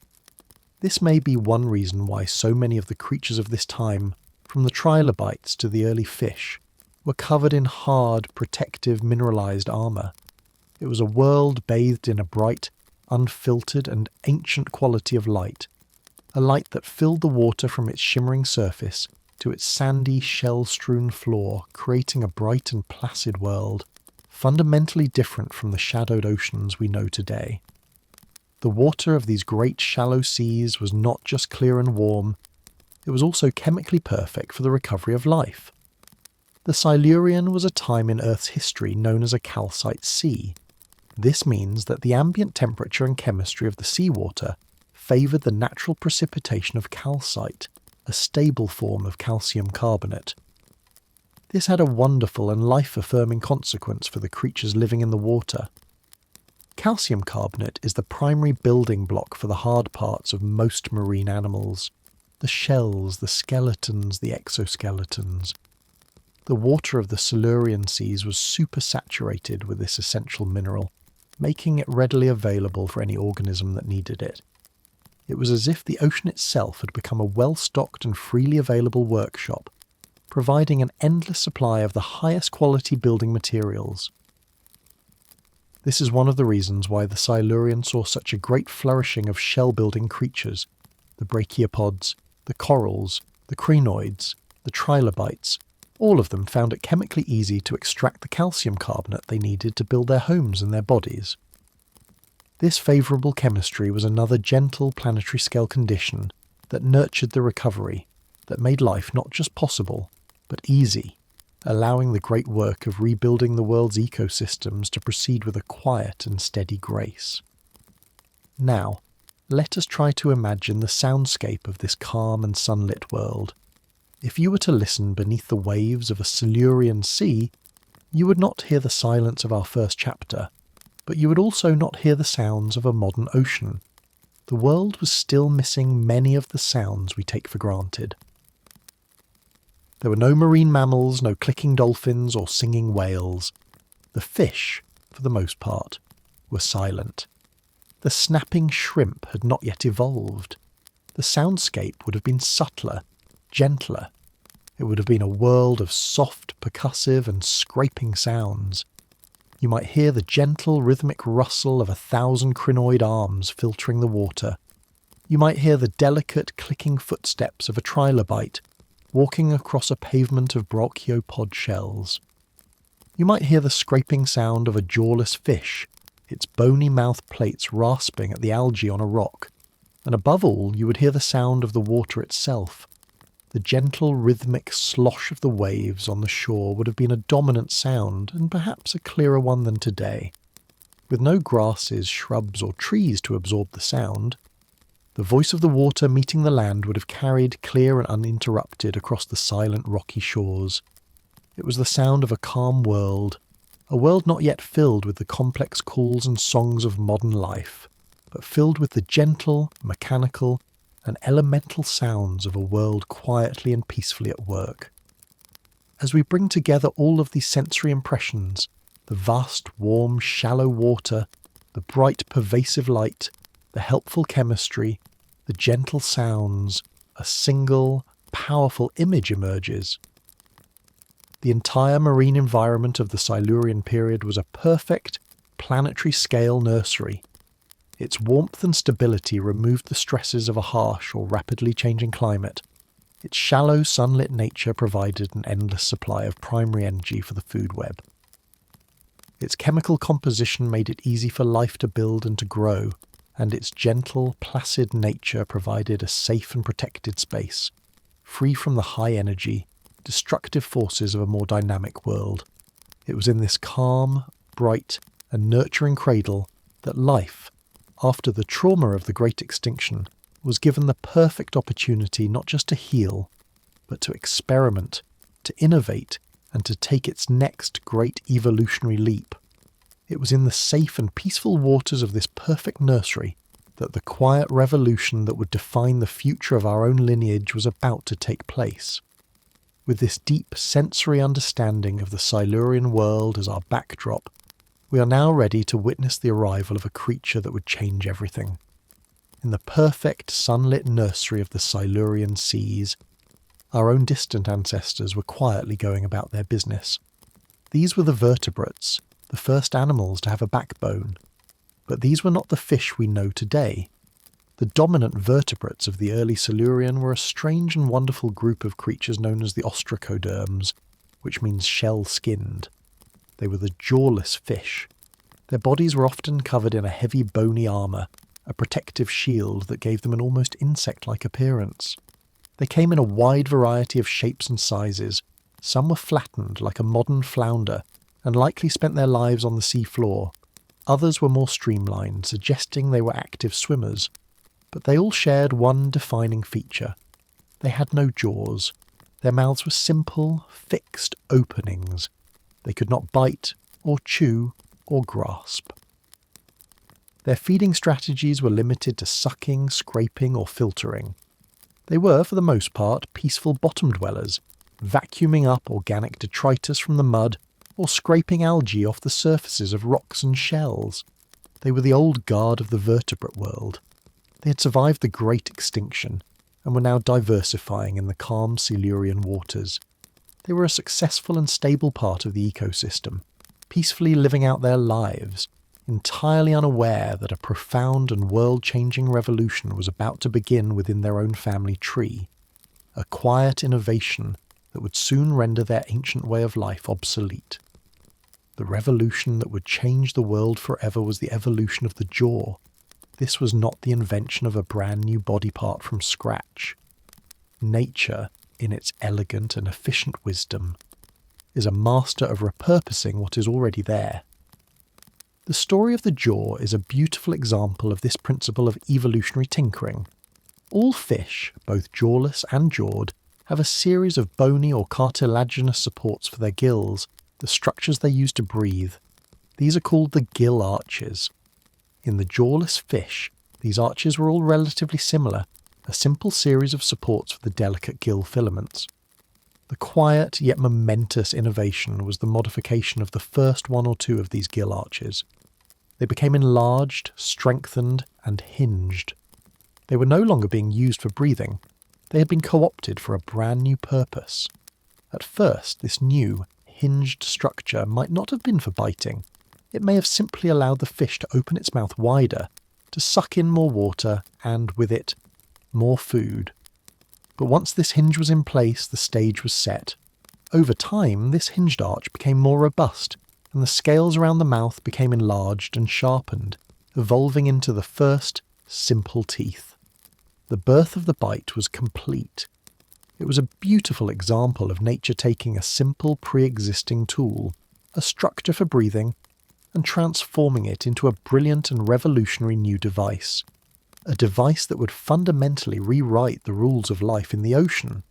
This may be one reason why so many of the creatures of this time, from the trilobites to the early fish, were covered in hard, protective, mineralized armor. It was a world bathed in a bright, unfiltered, and ancient quality of light, a light that filled the water from its shimmering surface to its sandy, shell-strewn floor, creating a bright and placid world, fundamentally different from the shadowed oceans we know today. The water of these great shallow seas was not just clear and warm, it was also chemically perfect for the recovery of life. The Silurian was a time in Earth's history known as a calcite sea. This means that the ambient temperature and chemistry of the seawater favoured the natural precipitation of calcite, a stable form of calcium carbonate. This had a wonderful and life-affirming consequence for the creatures living in the water. Calcium carbonate is the primary building block for the hard parts of most marine animals: the shells, the skeletons, the exoskeletons. The water of the Silurian seas was supersaturated with this essential mineral, making it readily available for any organism that needed it. It was as if the ocean itself had become a well-stocked and freely available workshop, providing an endless supply of the highest quality building materials. This is one of the reasons why the Silurian saw such a great flourishing of shell-building creatures: the brachiopods, the corals, the crinoids, the trilobites. All of them found it chemically easy to extract the calcium carbonate they needed to build their homes and their bodies. This favourable chemistry was another gentle planetary-scale condition that nurtured the recovery, that made life not just possible, but easy, allowing the great work of rebuilding the world's ecosystems to proceed with a quiet and steady grace. Now, let us try to imagine the soundscape of this calm and sunlit world. If you were to listen beneath the waves of a Silurian sea, you would not hear the silence of our first chapter, but you would also not hear the sounds of a modern ocean. The world was still missing many of the sounds we take for granted. There were no marine mammals, no clicking dolphins or singing whales. The fish, for the most part, were silent. The snapping shrimp had not yet evolved. The soundscape would have been subtler, gentler. It would have been a world of soft, percussive and scraping sounds. You might hear the gentle rhythmic rustle of 1,000 crinoid arms filtering the water, You might hear the delicate clicking footsteps of a trilobite walking across a pavement of brachiopod shells. You might hear the scraping sound of a jawless fish, its bony mouth plates rasping at the algae on a rock, and above all you would hear the sound of the water itself. The gentle rhythmic slosh of the waves on the shore would have been a dominant sound, and perhaps a clearer one than today. With no grasses, shrubs or trees to absorb the sound, the voice of the water meeting the land would have carried clear and uninterrupted across the silent rocky shores. It was the sound of a calm world, a world not yet filled with the complex calls and songs of modern life, but filled with the gentle, mechanical, and elemental sounds of a world quietly and peacefully at work. As we bring together all of these sensory impressions, the vast, warm, shallow water, the bright, pervasive light, the helpful chemistry, the gentle sounds, a single, powerful image emerges. The entire marine environment of the Silurian period was a perfect, planetary-scale nursery. Its warmth and stability removed the stresses of a harsh or rapidly changing climate. Its shallow, sunlit nature provided an endless supply of primary energy for the food web. Its chemical composition made it easy for life to build and to grow, and its gentle, placid nature provided a safe and protected space, free from the high-energy, destructive forces of a more dynamic world. It was in this calm, bright, and nurturing cradle that life, after the trauma of the Great Extinction, was given the perfect opportunity not just to heal, but to experiment, to innovate, and to take its next great evolutionary leap. It was in the safe and peaceful waters of this perfect nursery that the quiet revolution that would define the future of our own lineage was about to take place. With this deep sensory understanding of the Silurian world as our backdrop, we are now ready to witness the arrival of a creature that would change everything. In the perfect sunlit nursery of the Silurian seas, our own distant ancestors were quietly going about their business. These were the vertebrates, the first animals to have a backbone. But these were not the fish we know today. The dominant vertebrates of the early Silurian were a strange and wonderful group of creatures known as the ostracoderms, which means shell-skinned. They were the jawless fish. Their bodies were often covered in a heavy bony armour, a protective shield that gave them an almost insect-like appearance. They came in a wide variety of shapes and sizes. Some were flattened like a modern flounder, and likely spent their lives on the sea floor. Others were more streamlined, suggesting they were active swimmers. But they all shared one defining feature. They had no jaws. Their mouths were simple, fixed openings. They could not bite, or chew, or grasp. Their feeding strategies were limited to sucking, scraping, or filtering. They were, for the most part, peaceful bottom dwellers, vacuuming up organic detritus from the mud, or scraping algae off the surfaces of rocks and shells. They were the old guard of the vertebrate world. They had survived the Great Extinction, and were now diversifying in the calm Silurian waters. They were a successful and stable part of the ecosystem, peacefully living out their lives, entirely unaware that a profound and world-changing revolution was about to begin within their own family tree, a quiet innovation that would soon render their ancient way of life obsolete. The revolution that would change the world forever was the evolution of the jaw. This was not the invention of a brand new body part from scratch. Nature, in its elegant and efficient wisdom, is a master of repurposing what is already there. The story of the jaw is a beautiful example of this principle of evolutionary tinkering. All fish, both jawless and jawed, have a series of bony or cartilaginous supports for their gills, the structures they use to breathe. These are called the gill arches. In the jawless fish, these arches were all relatively similar, a simple series of supports for the delicate gill filaments. The quiet yet momentous innovation was the modification of the first one or two of these gill arches. They became enlarged, strengthened, and hinged. They were no longer being used for breathing. They had been co-opted for a brand new purpose. At first, this new, hinged structure might not have been for biting. It may have simply allowed the fish to open its mouth wider, to suck in more water and, with it, more food. But once this hinge was in place, the stage was set. Over time, this hinged arch became more robust, and the scales around the mouth became enlarged and sharpened, evolving into the first simple teeth. The birth of the bite was complete. It was a beautiful example of nature taking a simple pre-existing tool, a structure for breathing, and transforming it into a brilliant and revolutionary new device. A device that would fundamentally rewrite the rules of life in the ocean.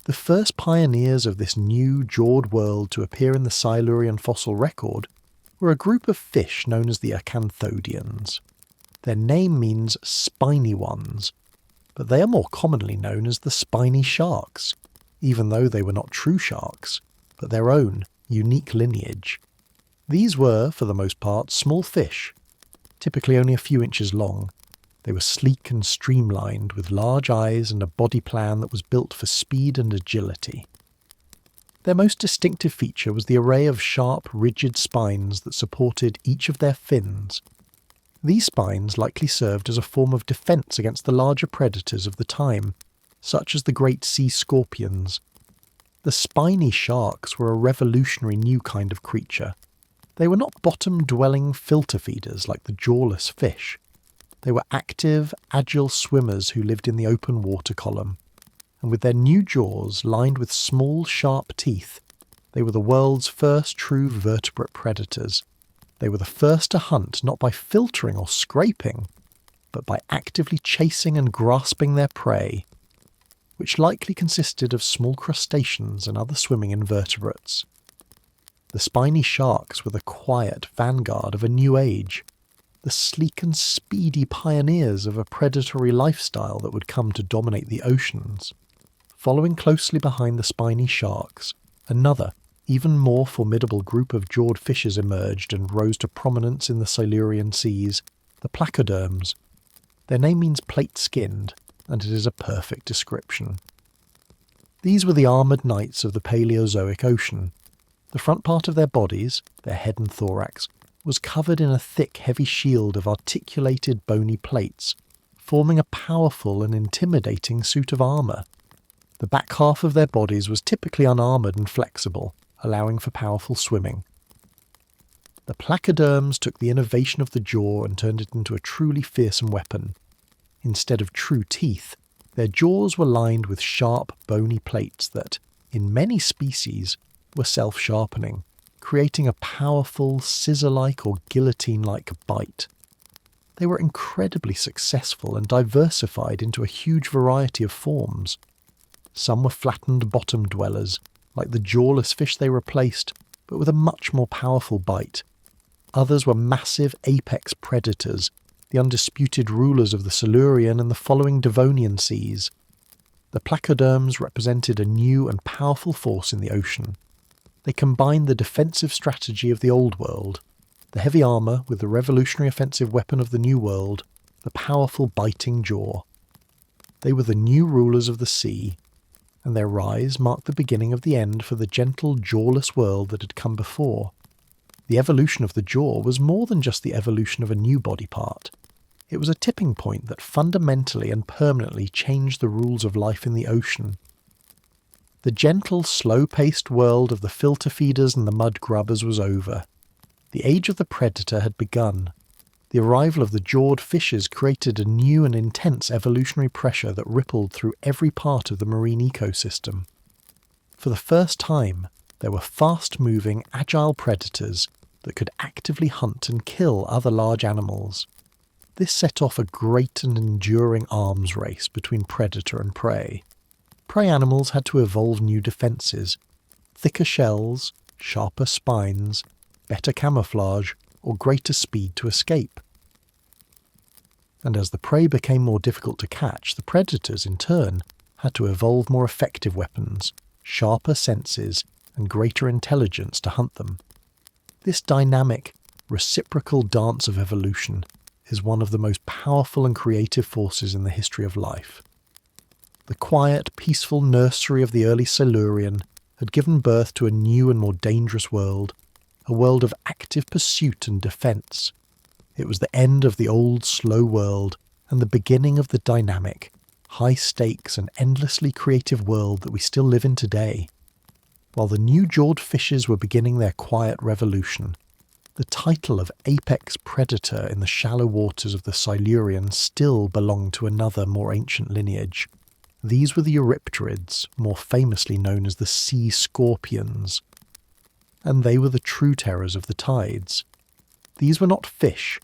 The first pioneers of this new, jawed world to appear in the Silurian fossil record were a group of fish known as the acanthodians. Their name means spiny ones, but they are more commonly known as the spiny sharks, even though they were not true sharks, but their own unique lineage. These were, for the most part, small fish, typically only a few inches long. They were sleek and streamlined, with large eyes and a body plan that was built for speed and agility. Their most distinctive feature was the array of sharp, rigid spines that supported each of their fins. These spines likely served as a form of defense against the larger predators of the time, such as the great sea scorpions. The spiny sharks were a revolutionary new kind of creature. They were not bottom-dwelling filter feeders like the jawless fish. They were active, agile swimmers who lived in the open water column, and with their new jaws lined with small, sharp teeth, they were the world's first true vertebrate predators. They were the first to hunt not by filtering or scraping, but by actively chasing and grasping their prey, which likely consisted of small crustaceans and other swimming invertebrates. The spiny sharks were the quiet vanguard of a new age, the sleek and speedy pioneers of a predatory lifestyle that would come to dominate the oceans. Following closely behind the spiny sharks, another, even more formidable group of jawed fishes emerged and rose to prominence in the Silurian seas, the placoderms. Their name means plate-skinned, and it is a perfect description. These were the armoured knights of the Paleozoic ocean. The front part of their bodies, their head and thorax, was covered in a thick, heavy shield of articulated bony plates, forming a powerful and intimidating suit of armour. The back half of their bodies was typically unarmoured and flexible, allowing for powerful swimming. The placoderms took the innovation of the jaw and turned it into a truly fearsome weapon. Instead of true teeth, their jaws were lined with sharp, bony plates that, in many species, were self-sharpening, creating a powerful, scissor-like or guillotine-like bite. They were incredibly successful and diversified into a huge variety of forms. Some were flattened bottom dwellers, like the jawless fish they replaced, but with a much more powerful bite. Others were massive apex predators, the undisputed rulers of the Silurian and the following Devonian seas. The placoderms represented a new and powerful force in the ocean. They combined the defensive strategy of the Old World, the heavy armour with the revolutionary offensive weapon of the New World, the powerful biting jaw. They were the new rulers of the sea, and their rise marked the beginning of the end for the gentle, jawless world that had come before. The evolution of the jaw was more than just the evolution of a new body part. It was a tipping point that fundamentally and permanently changed the rules of life in the ocean. The gentle, slow-paced world of the filter feeders and the mud grubbers was over. The age of the predator had begun. The arrival of the jawed fishes created a new and intense evolutionary pressure that rippled through every part of the marine ecosystem. For the first time, there were fast-moving, agile predators that could actively hunt and kill other large animals. This set off a great and enduring arms race between predator and prey. Prey animals had to evolve new defences, thicker shells, sharper spines, better camouflage, or greater speed to escape. And as the prey became more difficult to catch, the predators, in turn, had to evolve more effective weapons, sharper senses, and greater intelligence to hunt them. This dynamic, reciprocal dance of evolution is one of the most powerful and creative forces in the history of life. The quiet, peaceful nursery of the early Silurian had given birth to a new and more dangerous world, a world of active pursuit and defence. It was the end of the old, slow world and the beginning of the dynamic, high-stakes and endlessly creative world that we still live in today. While the new-jawed fishes were beginning their quiet revolution, the title of apex predator in the shallow waters of the Silurian still belonged to another, more ancient lineage. These were the Eurypterids, more famously known as the sea scorpions. And they were the true terrors of the tides. These were not fish,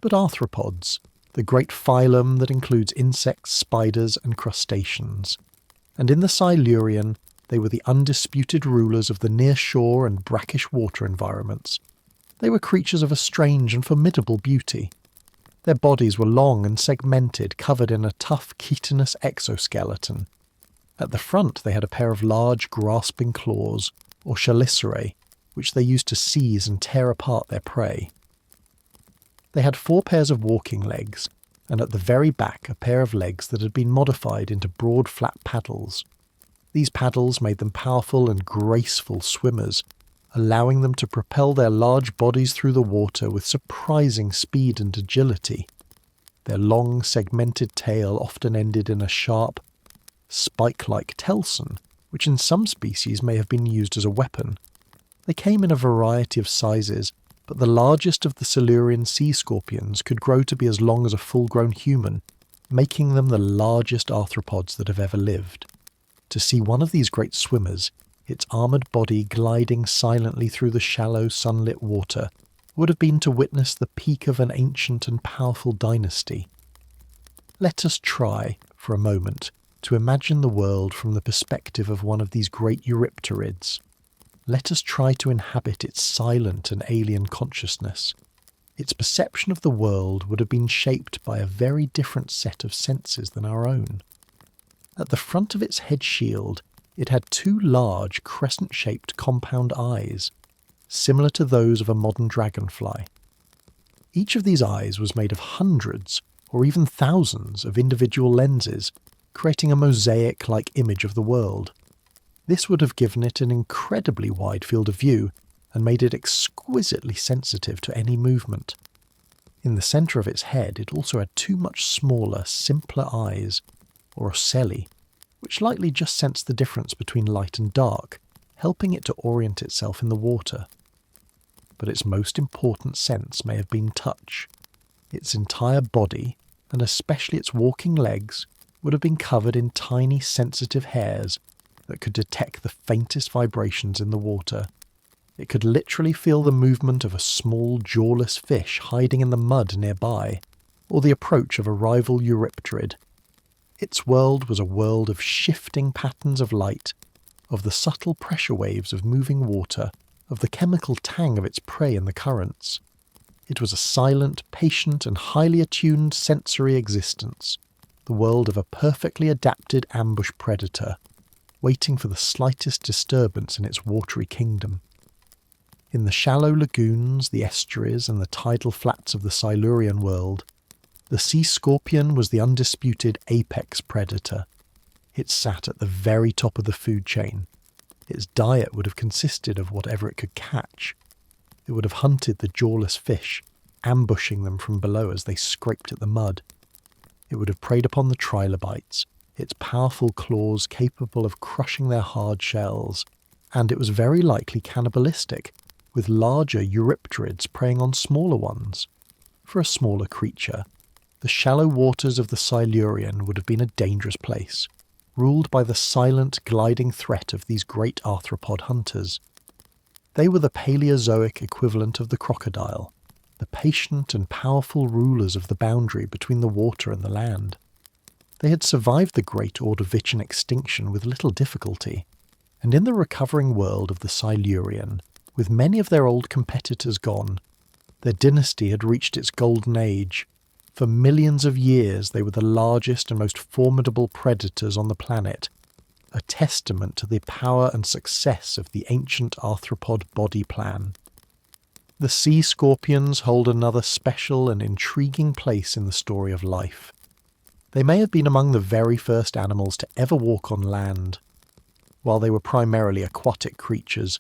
but arthropods, the great phylum that includes insects, spiders, and crustaceans. And in the Silurian, they were the undisputed rulers of the near-shore and brackish water environments. They were creatures of a strange and formidable beauty. Their bodies were long and segmented, covered in a tough chitinous exoskeleton. At the front they had a pair of large grasping claws, or chelicerae, which they used to seize and tear apart their prey. They had 4 pairs of walking legs, and at the very back a pair of legs that had been modified into broad flat paddles. These paddles made them powerful and graceful swimmers, allowing them to propel their large bodies through the water with surprising speed and agility. Their long, segmented tail often ended in a sharp, spike-like telson, which in some species may have been used as a weapon. They came in a variety of sizes, but the largest of the Silurian sea scorpions could grow to be as long as a full-grown human, making them the largest arthropods that have ever lived. To see one of these great swimmers, its armoured body gliding silently through the shallow, sunlit water, would have been to witness the peak of an ancient and powerful dynasty. Let us try, for a moment, to imagine the world from the perspective of one of these great Eurypterids. Let us try to inhabit its silent and alien consciousness. Its perception of the world would have been shaped by a very different set of senses than our own. At the front of its head shield, it had 2 large, crescent-shaped compound eyes, similar to those of a modern dragonfly. Each of these eyes was made of hundreds, or even thousands, of individual lenses, creating a mosaic-like image of the world. This would have given it an incredibly wide field of view, and made it exquisitely sensitive to any movement. In the centre of its head, it also had 2 much smaller, simpler eyes, or ocelli, which likely just sensed the difference between light and dark, helping it to orient itself in the water. But its most important sense may have been touch. Its entire body, and especially its walking legs, would have been covered in tiny sensitive hairs that could detect the faintest vibrations in the water. It could literally feel the movement of a small jawless fish hiding in the mud nearby, or the approach of a rival Eurypterid. Its world was a world of shifting patterns of light, of the subtle pressure waves of moving water, of the chemical tang of its prey in the currents. It was a silent, patient, and highly attuned sensory existence, the world of a perfectly adapted ambush predator, waiting for the slightest disturbance in its watery kingdom. In the shallow lagoons, the estuaries, and the tidal flats of the Silurian world, the sea scorpion was the undisputed apex predator. It sat at the very top of the food chain. Its diet would have consisted of whatever it could catch. It would have hunted the jawless fish, ambushing them from below as they scraped at the mud. It would have preyed upon the trilobites, its powerful claws capable of crushing their hard shells, and it was very likely cannibalistic, with larger Eurypterids preying on smaller ones. For a smaller creature, the shallow waters of the Silurian would have been a dangerous place, ruled by the silent, gliding threat of these great arthropod hunters. They were the Paleozoic equivalent of the crocodile, the patient and powerful rulers of the boundary between the water and the land. They had survived the great Ordovician extinction with little difficulty, and in the recovering world of the Silurian, with many of their old competitors gone, their dynasty had reached its golden age. For millions of years they were the largest and most formidable predators on the planet, a testament to the power and success of the ancient arthropod body plan. The sea scorpions hold another special and intriguing place in the story of life. They may have been among the very first animals to ever walk on land. While they were primarily aquatic creatures,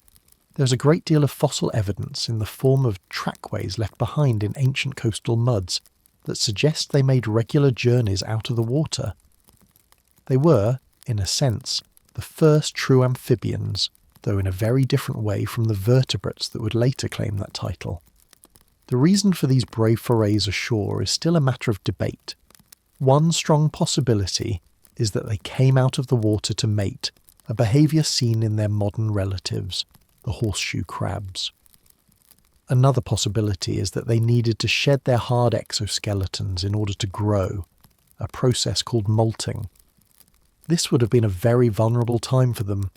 There's a great deal of fossil evidence in the form of trackways left behind in ancient coastal muds that suggest they made regular journeys out of the water. They were, in a sense, the first true amphibians, though in a very different way from the vertebrates that would later claim that title. The reason for these brave forays ashore is still a matter of debate. One strong possibility is that they came out of the water to mate, a behaviour seen in their modern relatives, the horseshoe crabs. Another possibility is that they needed to shed their hard exoskeletons in order to grow, a process called molting. This would have been a very vulnerable time for them,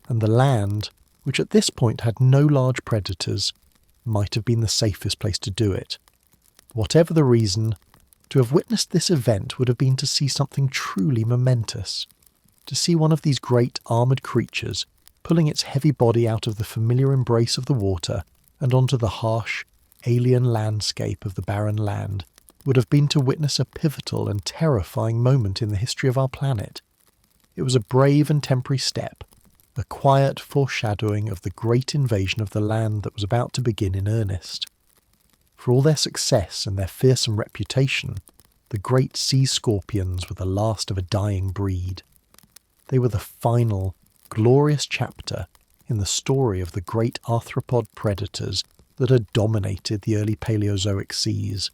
and the land, which at this point had no large predators, might have been the safest place to do it. Whatever the reason, to have witnessed this event would have been to see something truly momentous, to see one of these great armoured creatures pulling its heavy body out of the familiar embrace of the water and onto the harsh, alien landscape of the barren land would have been to witness a pivotal and terrifying moment in the history of our planet. It was a brave and temporary step, a quiet foreshadowing of the great invasion of the land that was about to begin in earnest. For all their success and their fearsome reputation, the great sea scorpions were the last of a dying breed. They were the final, glorious chapter in the story of the great arthropod predators that had dominated the early Paleozoic seas.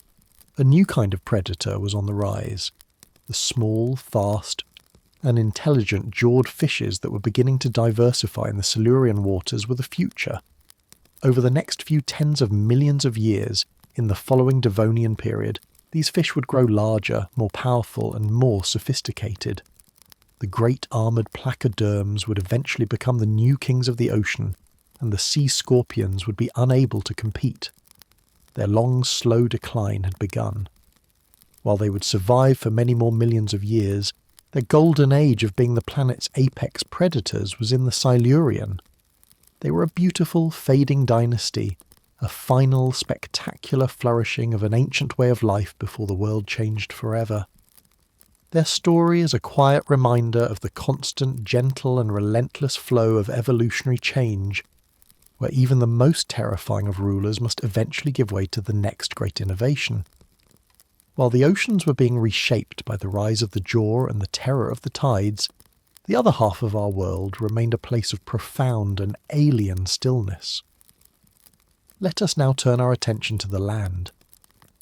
A new kind of predator was on the rise. The small, fast, and intelligent jawed fishes that were beginning to diversify in the Silurian waters were the future. Over the next few tens of millions of years, in the following Devonian period, these fish would grow larger, more powerful, and more sophisticated. The great armoured placoderms would eventually become the new kings of the ocean, and the sea scorpions would be unable to compete. Their long, slow decline had begun. While they would survive for many more millions of years, their golden age of being the planet's apex predators was in the Silurian. They were a beautiful, fading dynasty, a final, spectacular flourishing of an ancient way of life before the world changed forever. Their story is a quiet reminder of the constant, gentle and relentless flow of evolutionary change, where even the most terrifying of rulers must eventually give way to the next great innovation. While the oceans were being reshaped by the rise of the jaw and the terror of the tides, the other half of our world remained a place of profound and alien stillness. Let us now turn our attention to the land.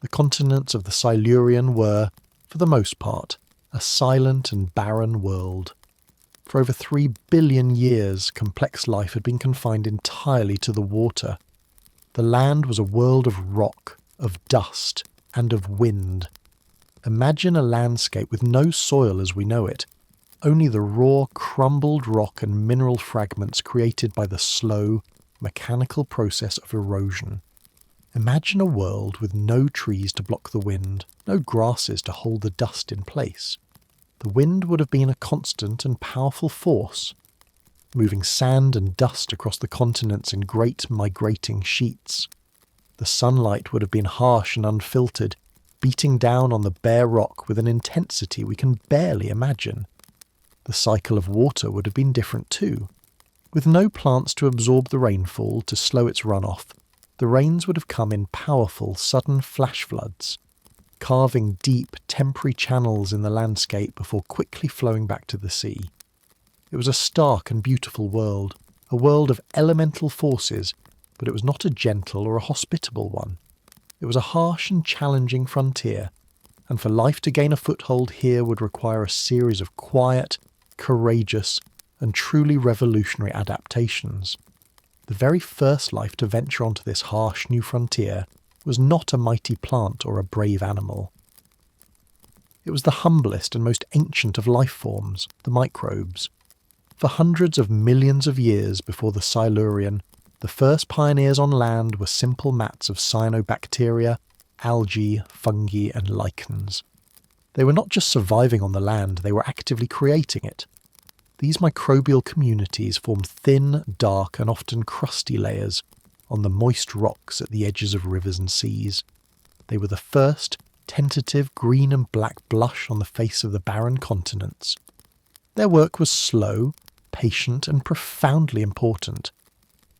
The continents of the Silurian were, for the most part, a silent and barren world. For over 3 billion years, complex life had been confined entirely to the water. The land was a world of rock, of dust, and of wind. Imagine a landscape with no soil as we know it, only the raw, crumbled rock and mineral fragments created by the slow, mechanical process of erosion. Imagine a world with no trees to block the wind, no grasses to hold the dust in place. The wind would have been a constant and powerful force, moving sand and dust across the continents in great migrating sheets. The sunlight would have been harsh and unfiltered, beating down on the bare rock with an intensity we can barely imagine. The cycle of water would have been different too. With no plants to absorb the rainfall to slow its runoff, the rains would have come in powerful, sudden flash floods, carving deep, temporary channels in the landscape before quickly flowing back to the sea. It was a stark and beautiful world, a world of elemental forces, but it was not a gentle or a hospitable one. It was a harsh and challenging frontier, and for life to gain a foothold here would require a series of quiet, courageous, and truly revolutionary adaptations. The very first life to venture onto this harsh new frontier was not a mighty plant or a brave animal. It was the humblest and most ancient of life forms, the microbes. For hundreds of millions of years before the Silurian, the first pioneers on land were simple mats of cyanobacteria, algae, fungi, and lichens. They were not just surviving on the land, they were actively creating it. These microbial communities formed thin, dark, and often crusty layers on the moist rocks at the edges of rivers and seas. They were the first tentative green and black blush on the face of the barren continents. Their work was slow, patient, and profoundly important.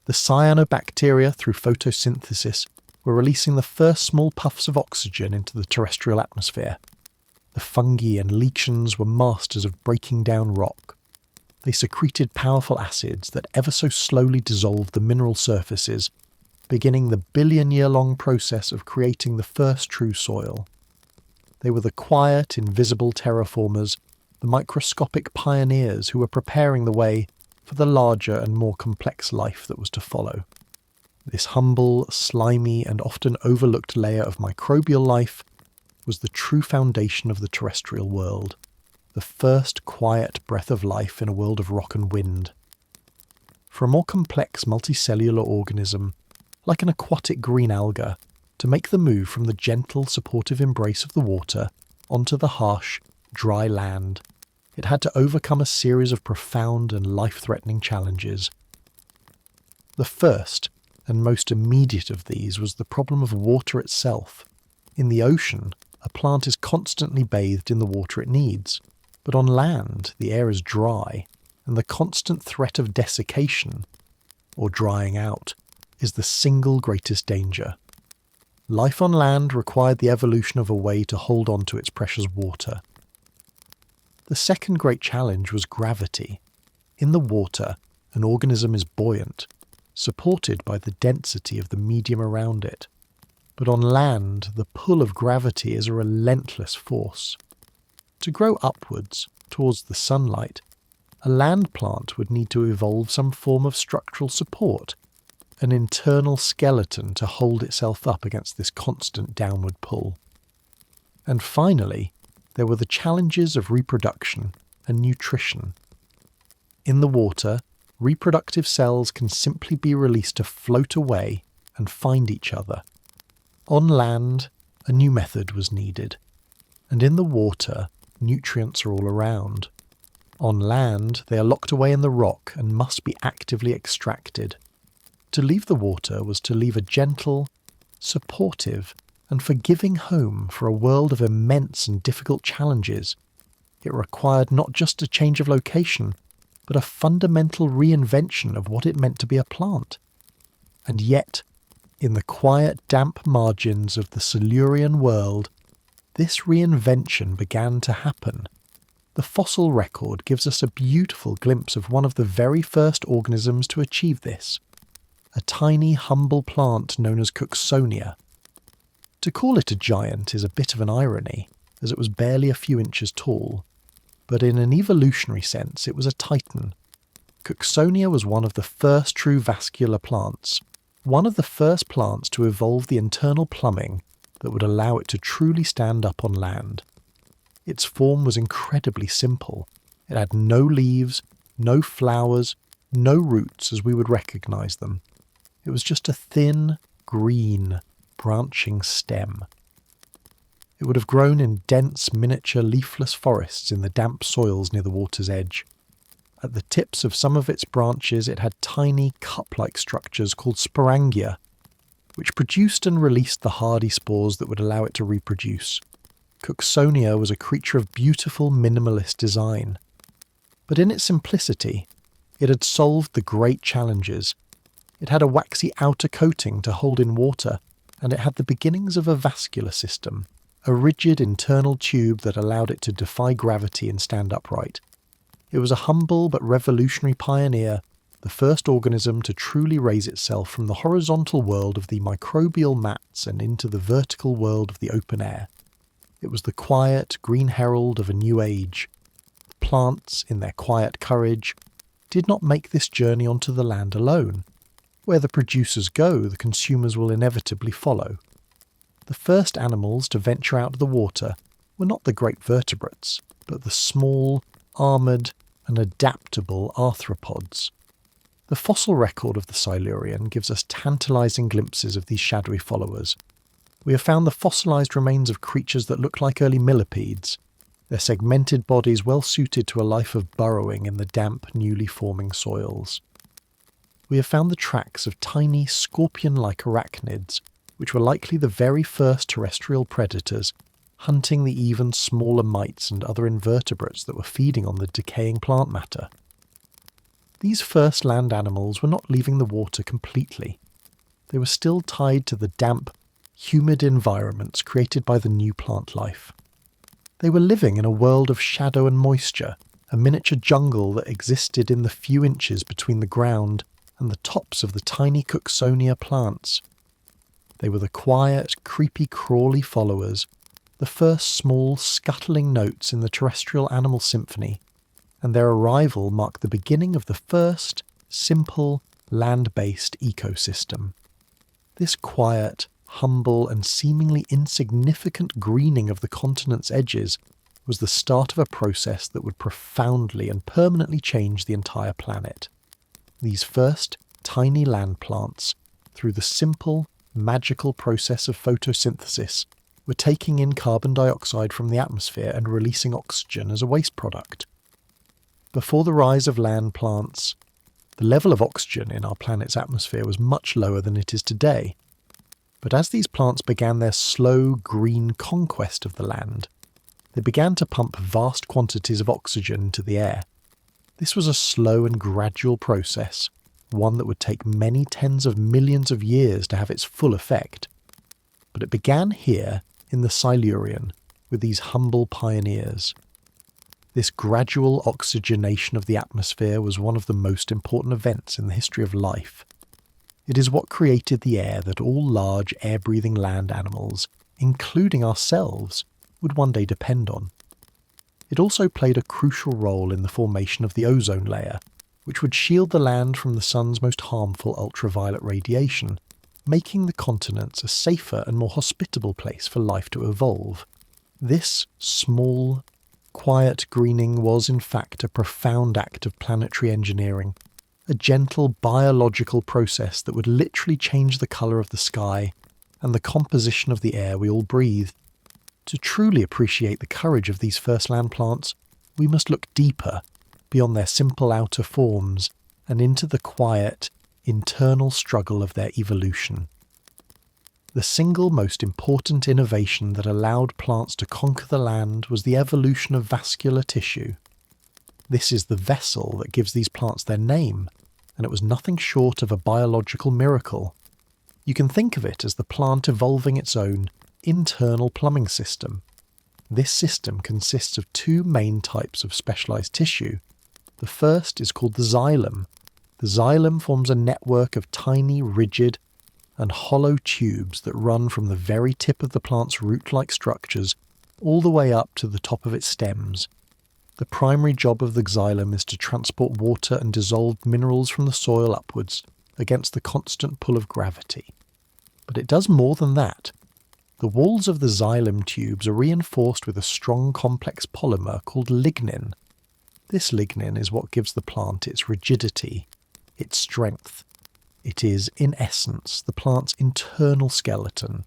The The cyanobacteria, through photosynthesis, were releasing the first small puffs of oxygen into the terrestrial atmosphere. The fungi and lichens were masters of breaking down rock. They secreted powerful acids that ever so slowly dissolved the mineral surfaces, beginning the billion-year-long process of creating the first true soil. They were the quiet, invisible terraformers, the microscopic pioneers who were preparing the way for the larger and more complex life that was to follow. This humble, slimy, and often overlooked layer of microbial life was the true foundation of the terrestrial world, the first quiet breath of life in a world of rock and wind. For a more complex multicellular organism, like an aquatic green alga, to make the move from the gentle, supportive embrace of the water onto the harsh, dry land, it had to overcome a series of profound and life-threatening challenges. The first and most immediate of these was the problem of water itself. In the ocean, a plant is constantly bathed in the water it needs, but on land the air is dry, and the constant threat of desiccation, or drying out, is the single greatest danger. Life on land required the evolution of a way to hold on to its precious water. The second great challenge was gravity. In the water, an organism is buoyant, supported by the density of the medium around it. But on land, the pull of gravity is a relentless force. To grow upwards, towards the sunlight, a land plant would need to evolve some form of structural support, an internal skeleton to hold itself up against this constant downward pull. And finally, there were the challenges of reproduction and nutrition. In the water, reproductive cells can simply be released to float away and find each other. On land, a new method was needed, and in the water, nutrients are all around. On land, they are locked away in the rock and must be actively extracted. To leave the water was to leave a gentle, supportive, and forgiving home for a world of immense and difficult challenges. It required not just a change of location, but a fundamental reinvention of what it meant to be a plant. And yet, in the quiet, damp margins of the Silurian world, this reinvention began to happen. The fossil record gives us a beautiful glimpse of one of the very first organisms to achieve this, a tiny, humble plant known as Cooksonia. To call it a giant is a bit of an irony, as it was barely a few inches tall, but in an evolutionary sense it was a titan. Cooksonia was one of the first true vascular plants, one of the first plants to evolve the internal plumbing that would allow it to truly stand up on land. Its form was incredibly simple. It had no leaves, no flowers, no roots as we would recognise them. It was just a thin, green, branching stem. It would have grown in dense, miniature, leafless forests in the damp soils near the water's edge. At the tips of some of its branches it had tiny, cup-like structures called sporangia, which produced and released the hardy spores that would allow it to reproduce. Cooksonia was a creature of beautiful, minimalist design. But in its simplicity, it had solved the great challenges. It had a waxy outer coating to hold in water, and it had the beginnings of a vascular system, a rigid internal tube that allowed it to defy gravity and stand upright. It was a humble but revolutionary pioneer, the first organism to truly raise itself from the horizontal world of the microbial mats and into the vertical world of the open air. It was the quiet, green herald of a new age. Plants, in their quiet courage, did not make this journey onto the land alone. Where the producers go, the consumers will inevitably follow. The first animals to venture out of the water were not the great vertebrates, but the small, armoured, and adaptable arthropods. The fossil record of the Silurian gives us tantalising glimpses of these shadowy followers. We have found the fossilised remains of creatures that look like early millipedes, their segmented bodies well suited to a life of burrowing in the damp, newly forming soils. We have found the tracks of tiny, scorpion-like arachnids, which were likely the very first terrestrial predators, hunting the even smaller mites and other invertebrates that were feeding on the decaying plant matter. These first land animals were not leaving the water completely. They were still tied to the damp, humid environments created by the new plant life. They were living in a world of shadow and moisture, a miniature jungle that existed in the few inches between the ground and the tops of the tiny Cooksonia plants. They were the quiet, creepy, crawly followers, the first small, scuttling notes in the terrestrial animal symphony, and their arrival marked the beginning of the first, simple, land-based ecosystem. This quiet, humble, and seemingly insignificant greening of the continent's edges was the start of a process that would profoundly and permanently change the entire planet. These first, tiny land plants, through the simple, magical process of photosynthesis, were taking in carbon dioxide from the atmosphere and releasing oxygen as a waste product. Before the rise of land plants, the level of oxygen in our planet's atmosphere was much lower than it is today. But as these plants began their slow green conquest of the land, they began to pump vast quantities of oxygen into the air. This was a slow and gradual process, one that would take many tens of millions of years to have its full effect. But it began here in the Silurian with these humble pioneers. This gradual oxygenation of the atmosphere was one of the most important events in the history of life. It is what created the air that all large air-breathing land animals, including ourselves, would one day depend on. It also played a crucial role in the formation of the ozone layer, which would shield the land from the sun's most harmful ultraviolet radiation, making the continents a safer and more hospitable place for life to evolve. This small, quiet greening was in fact a profound act of planetary engineering, a gentle biological process that would literally change the colour of the sky and the composition of the air we all breathe. To truly appreciate the courage of these first land plants, we must look deeper, beyond their simple outer forms, and into the quiet, internal struggle of their evolution. The single most important innovation that allowed plants to conquer the land was the evolution of vascular tissue. This is the vessel that gives these plants their name, and it was nothing short of a biological miracle. You can think of it as the plant evolving its own internal plumbing system. This system consists of two main types of specialized tissue. The first is called the xylem. The xylem forms a network of tiny, rigid, and hollow tubes that run from the very tip of the plant's root-like structures all the way up to the top of its stems. The primary job of the xylem is to transport water and dissolved minerals from the soil upwards against the constant pull of gravity. But it does more than that. The walls of the xylem tubes are reinforced with a strong complex polymer called lignin. This lignin is what gives the plant its rigidity, its strength. It is, in essence, the plant's internal skeleton,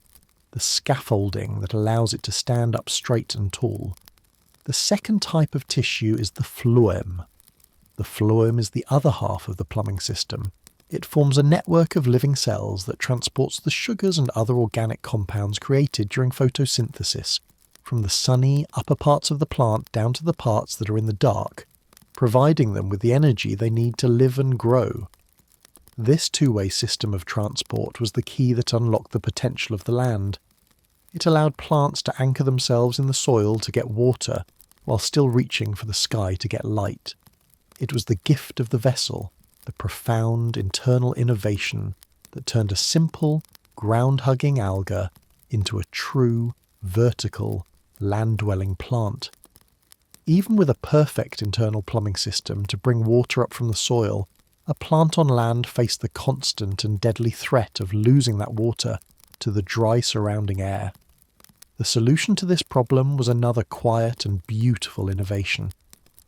the scaffolding that allows it to stand up straight and tall. The second type of tissue is the phloem. The phloem is the other half of the plumbing system. It forms a network of living cells that transports the sugars and other organic compounds created during photosynthesis from the sunny upper parts of the plant down to the parts that are in the dark, providing them with the energy they need to live and grow. This two-way system of transport was the key that unlocked the potential of the land. It allowed plants to anchor themselves in the soil to get water, while still reaching for the sky to get light. It was the gift of the vessel, the profound internal innovation that turned a simple, ground-hugging alga into a true, vertical, land-dwelling plant. Even with a perfect internal plumbing system to bring water up from the soil, a plant on land faced the constant and deadly threat of losing that water to the dry surrounding air. The solution to this problem was another quiet and beautiful innovation,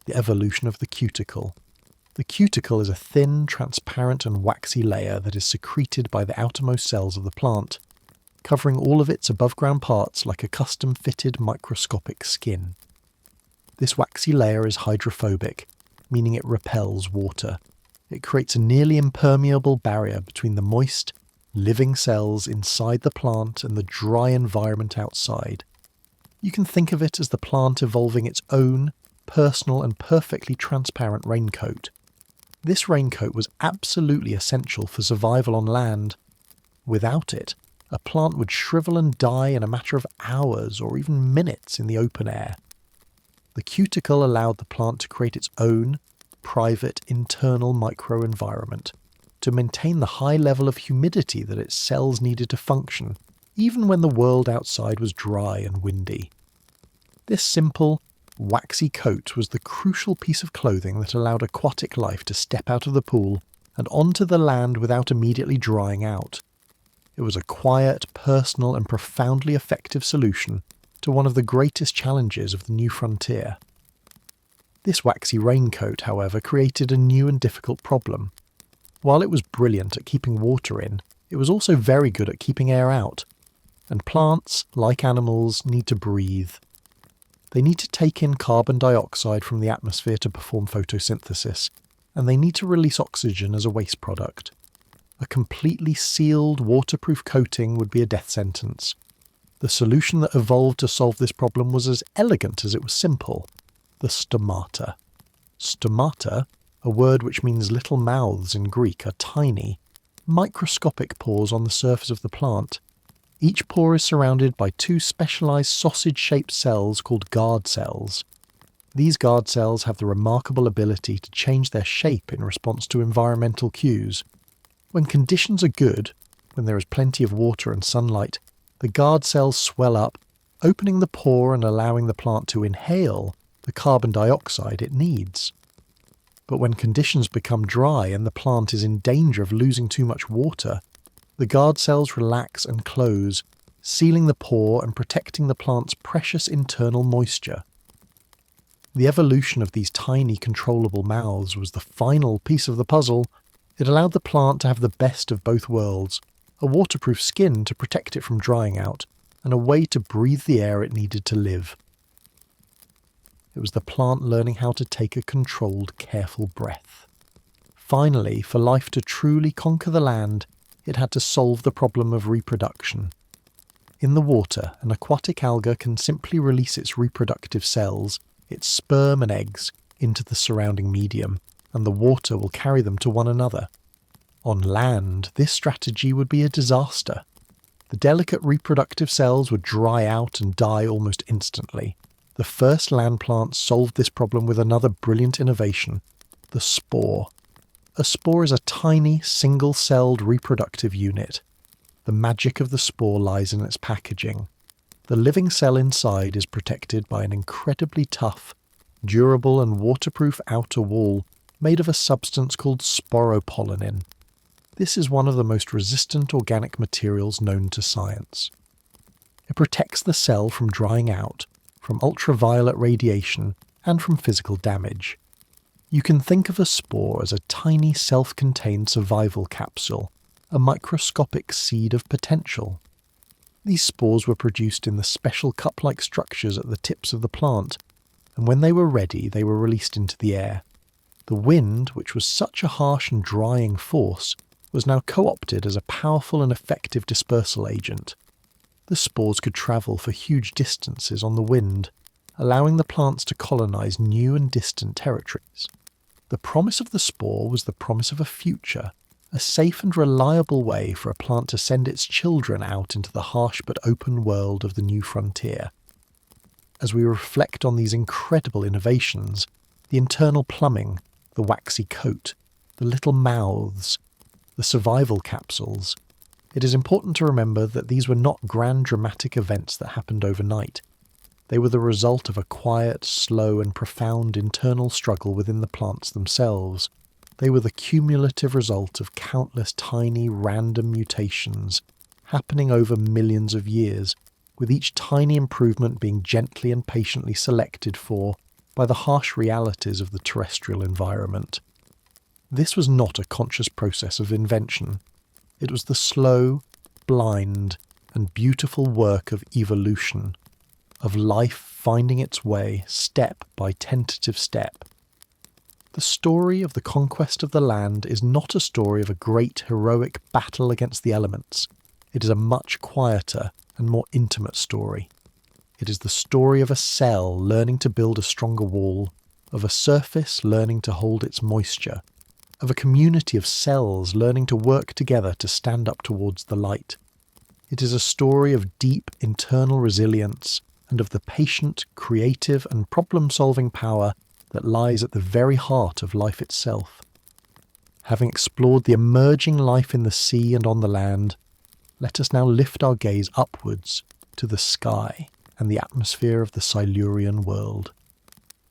the evolution of the cuticle. The cuticle is a thin, transparent and waxy layer that is secreted by the outermost cells of the plant, covering all of its above-ground parts like a custom-fitted microscopic skin. This waxy layer is hydrophobic, meaning it repels water. It creates a nearly impermeable barrier between the moist, living cells inside the plant and the dry environment outside. You can think of it as the plant evolving its own personal and perfectly transparent raincoat. This raincoat was absolutely essential for survival on land. Without it, a plant would shrivel and die in a matter of hours or even minutes in the open air. The cuticle allowed the plant to create its own, private, internal microenvironment to maintain the high level of humidity that its cells needed to function, even when the world outside was dry and windy. This simple, waxy coat was the crucial piece of clothing that allowed aquatic life to step out of the pool and onto the land without immediately drying out. It was a quiet, personal, and profoundly effective solution to one of the greatest challenges of the new frontier. This waxy raincoat, however, created a new and difficult problem. While it was brilliant at keeping water in, it was also very good at keeping air out. And plants, like animals, need to breathe. They need to take in carbon dioxide from the atmosphere to perform photosynthesis, and they need to release oxygen as a waste product. A completely sealed, waterproof coating would be a death sentence. The solution that evolved to solve this problem was as elegant as it was simple: the stomata. Stomata, a word which means little mouths in Greek, are tiny, microscopic pores on the surface of the plant. Each pore is surrounded by two specialised sausage-shaped cells called guard cells. These guard cells have the remarkable ability to change their shape in response to environmental cues. When conditions are good, when there is plenty of water and sunlight, the guard cells swell up, opening the pore and allowing the plant to inhale the carbon dioxide it needs. But when conditions become dry and the plant is in danger of losing too much water, the guard cells relax and close, sealing the pore and protecting the plant's precious internal moisture. The evolution of these tiny controllable mouths was the final piece of the puzzle. It allowed the plant to have the best of both worlds: a waterproof skin to protect it from drying out, and a way to breathe the air it needed to live. It was the plant learning how to take a controlled, careful breath. Finally, for life to truly conquer the land, it had to solve the problem of reproduction. In the water, an aquatic alga can simply release its reproductive cells, its sperm and eggs, into the surrounding medium, and the water will carry them to one another. On land, this strategy would be a disaster. The delicate reproductive cells would dry out and die almost instantly. The first land plants solved this problem with another brilliant innovation: the spore. A spore is a tiny, single-celled reproductive unit. The magic of the spore lies in its packaging. The living cell inside is protected by an incredibly tough, durable and waterproof outer wall made of a substance called sporopollenin. This is one of the most resistant organic materials known to science. It protects the cell from drying out, from ultraviolet radiation, and from physical damage. You can think of a spore as a tiny self-contained survival capsule, a microscopic seed of potential. These spores were produced in the special cup-like structures at the tips of the plant, and when they were ready they were released into the air. The wind, which was such a harsh and drying force, was now co-opted as a powerful and effective dispersal agent. The spores could travel for huge distances on the wind, allowing the plants to colonize new and distant territories. The promise of the spore was the promise of a future, a safe and reliable way for a plant to send its children out into the harsh but open world of the new frontier. As we reflect on these incredible innovations, the internal plumbing, the waxy coat, the little mouths, the survival capsules, it is important to remember that these were not grand dramatic events that happened overnight. They were the result of a quiet, slow and profound internal struggle within the plants themselves. They were the cumulative result of countless tiny, random mutations happening over millions of years, with each tiny improvement being gently and patiently selected for by the harsh realities of the terrestrial environment. This was not a conscious process of invention. It was the slow, blind, and beautiful work of evolution, of life finding its way step by tentative step. The story of the conquest of the land is not a story of a great heroic battle against the elements. It is a much quieter and more intimate story. It is the story of a cell learning to build a stronger wall, of a surface learning to hold its moisture, of a community of cells learning to work together to stand up towards the light. It is a story of deep internal resilience and of the patient, creative and problem-solving power that lies at the very heart of life itself. Having explored the emerging life in the sea and on the land, let us now lift our gaze upwards to the sky and the atmosphere of the Silurian world.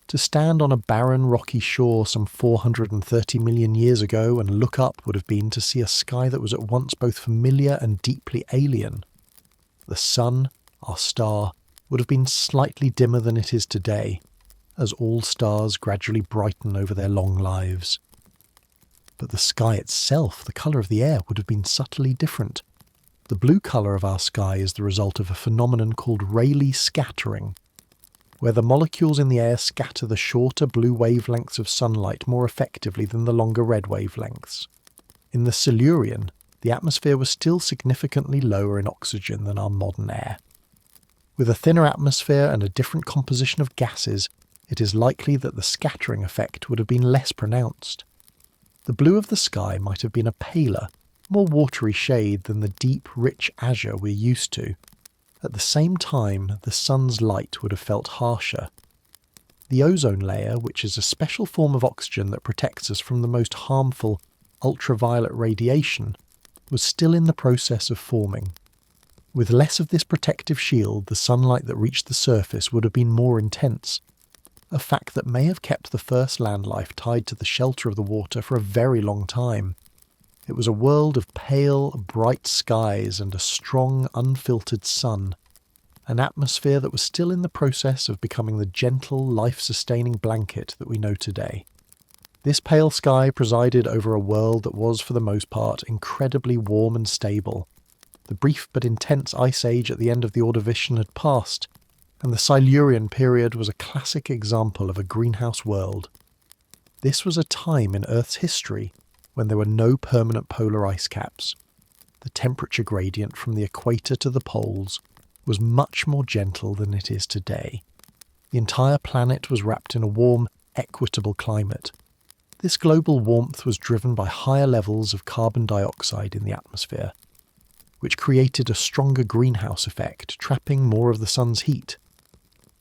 To stand on a barren rocky shore some 430 million years ago and look up would have been to see a sky that was at once both familiar and deeply alien. The sun, our star, would have been slightly dimmer than it is today, as all stars gradually brighten over their long lives. But the sky itself, the colour of the air, would have been subtly different. The blue colour of our sky is the result of a phenomenon called Rayleigh scattering, where the molecules in the air scatter the shorter blue wavelengths of sunlight more effectively than the longer red wavelengths. In the Silurian, the atmosphere was still significantly lower in oxygen than our modern air. With a thinner atmosphere and a different composition of gases, it is likely that the scattering effect would have been less pronounced. The blue of the sky might have been a paler, more watery shade than the deep, rich azure we're used to. At the same time, the sun's light would have felt harsher. The ozone layer, which is a special form of oxygen that protects us from the most harmful ultraviolet radiation, was still in the process of forming. With less of this protective shield, the sunlight that reached the surface would have been more intense, a fact that may have kept the first land life tied to the shelter of the water for a very long time. It was a world of pale, bright skies and a strong, unfiltered sun, an atmosphere that was still in the process of becoming the gentle, life-sustaining blanket that we know today. This pale sky presided over a world that was, for the most part, incredibly warm and stable. The brief but intense ice age at the end of the Ordovician had passed, and the Silurian period was a classic example of a greenhouse world. This was a time in Earth's history when there were no permanent polar ice caps. The temperature gradient from the equator to the poles was much more gentle than it is today. The entire planet was wrapped in a warm, equitable climate. This global warmth was driven by higher levels of carbon dioxide in the atmosphere, which created a stronger greenhouse effect, trapping more of the sun's heat.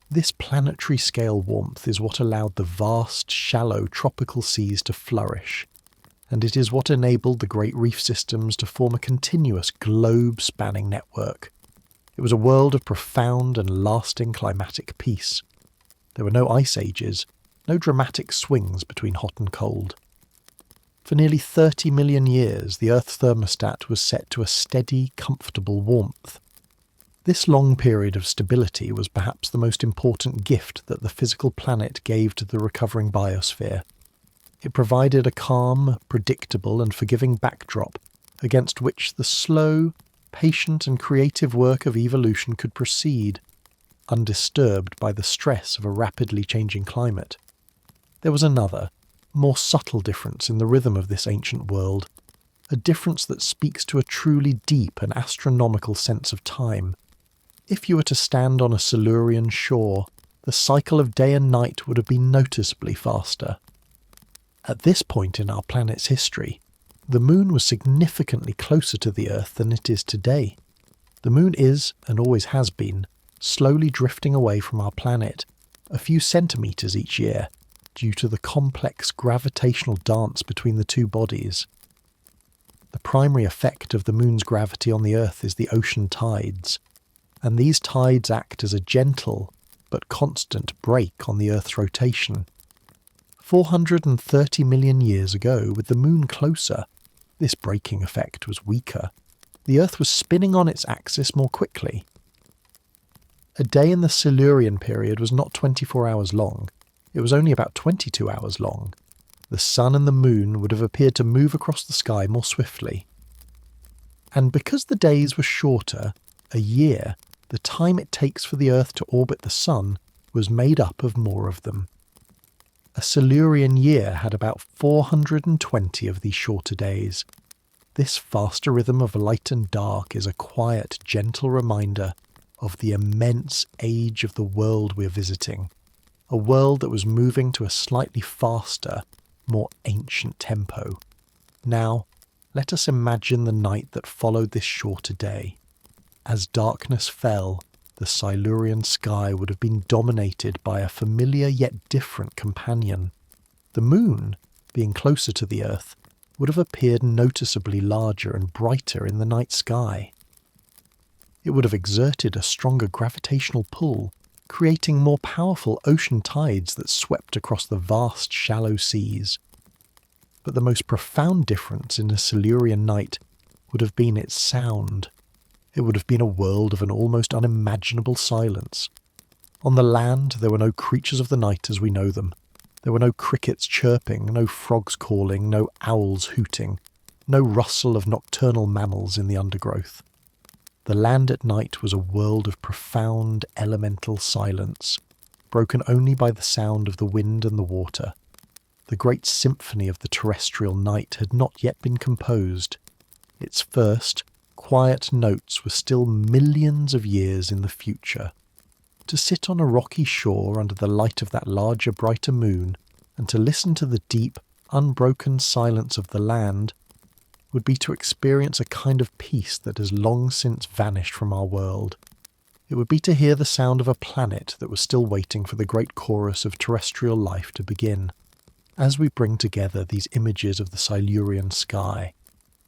This planetary scale warmth is what allowed the vast, shallow tropical seas to flourish, and it is what enabled the great reef systems to form a continuous globe-spanning network. It was a world of profound and lasting climatic peace. There were no ice ages, no dramatic swings between hot and cold. For nearly 30 million years, the Earth's thermostat was set to a steady, comfortable warmth. This long period of stability was perhaps the most important gift that the physical planet gave to the recovering biosphere. It provided a calm, predictable and forgiving backdrop against which the slow, patient and creative work of evolution could proceed, undisturbed by the stress of a rapidly changing climate. There was another, more subtle difference in the rhythm of this ancient world, a difference that speaks to a truly deep and astronomical sense of time. If you were to stand on a Silurian shore, the cycle of day and night would have been noticeably faster. At this point in our planet's history, the Moon was significantly closer to the Earth than it is today. The Moon is, and always has been, slowly drifting away from our planet, a few centimetres each year, due to the complex gravitational dance between the two bodies. The primary effect of the Moon's gravity on the Earth is the ocean tides, and these tides act as a gentle but constant brake on the Earth's rotation. 430 million years ago, with the Moon closer, this braking effect was weaker. The Earth was spinning on its axis more quickly. A day in the Silurian period was not 24 hours long. It was only about 22 hours long. The Sun and the Moon would have appeared to move across the sky more swiftly. And because the days were shorter, a year, the time it takes for the Earth to orbit the Sun, was made up of more of them. A Silurian year had about 420 of these shorter days. This faster rhythm of light and dark is a quiet, gentle reminder of the immense age of the world we're visiting, a world that was moving to a slightly faster, more ancient tempo. Now, let us imagine the night that followed this shorter day. As darkness fell, the Silurian sky would have been dominated by a familiar yet different companion. The moon, being closer to the Earth, would have appeared noticeably larger and brighter in the night sky. It would have exerted a stronger gravitational pull, creating more powerful ocean tides that swept across the vast shallow seas. But the most profound difference in a Silurian night would have been its sound. It would have been a world of an almost unimaginable silence. On the land there were no creatures of the night as we know them. There were no crickets chirping, no frogs calling, no owls hooting, no rustle of nocturnal mammals in the undergrowth. The land at night was a world of profound elemental silence, broken only by the sound of the wind and the water. The great symphony of the terrestrial night had not yet been composed. Its first, quiet notes were still millions of years in the future. To sit on a rocky shore under the light of that larger, brighter moon, and to listen to the deep, unbroken silence of the land, would be to experience a kind of peace that has long since vanished from our world. It would be to hear the sound of a planet that was still waiting for the great chorus of terrestrial life to begin. As we bring together these images of the Silurian sky,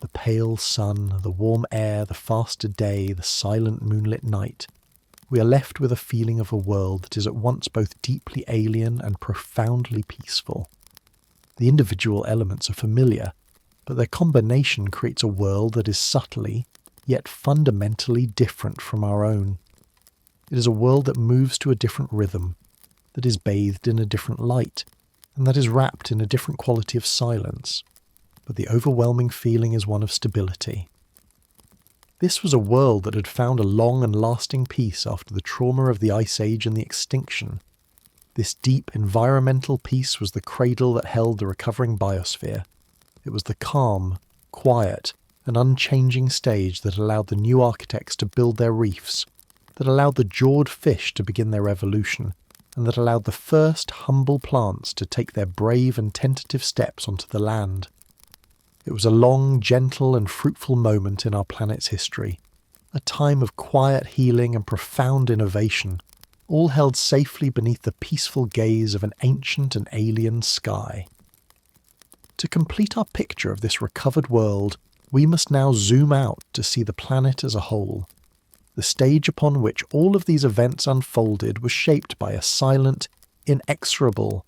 the pale sun, the warm air, the faster day, the silent moonlit night, we are left with a feeling of a world that is at once both deeply alien and profoundly peaceful. The individual elements are familiar, but their combination creates a world that is subtly, yet fundamentally different from our own. It is a world that moves to a different rhythm, that is bathed in a different light, and that is wrapped in a different quality of silence, but the overwhelming feeling is one of stability. This was a world that had found a long and lasting peace after the trauma of the Ice Age and the Extinction. This deep environmental peace was the cradle that held the recovering biosphere. It was the calm, quiet, and unchanging stage that allowed the new architects to build their reefs, that allowed the jawed fish to begin their evolution, and that allowed the first humble plants to take their brave and tentative steps onto the land. It was a long, gentle, and fruitful moment in our planet's history, a time of quiet healing and profound innovation, all held safely beneath the peaceful gaze of an ancient and alien sky. To complete our picture of this recovered world, we must now zoom out to see the planet as a whole. The stage upon which all of these events unfolded was shaped by a silent, inexorable,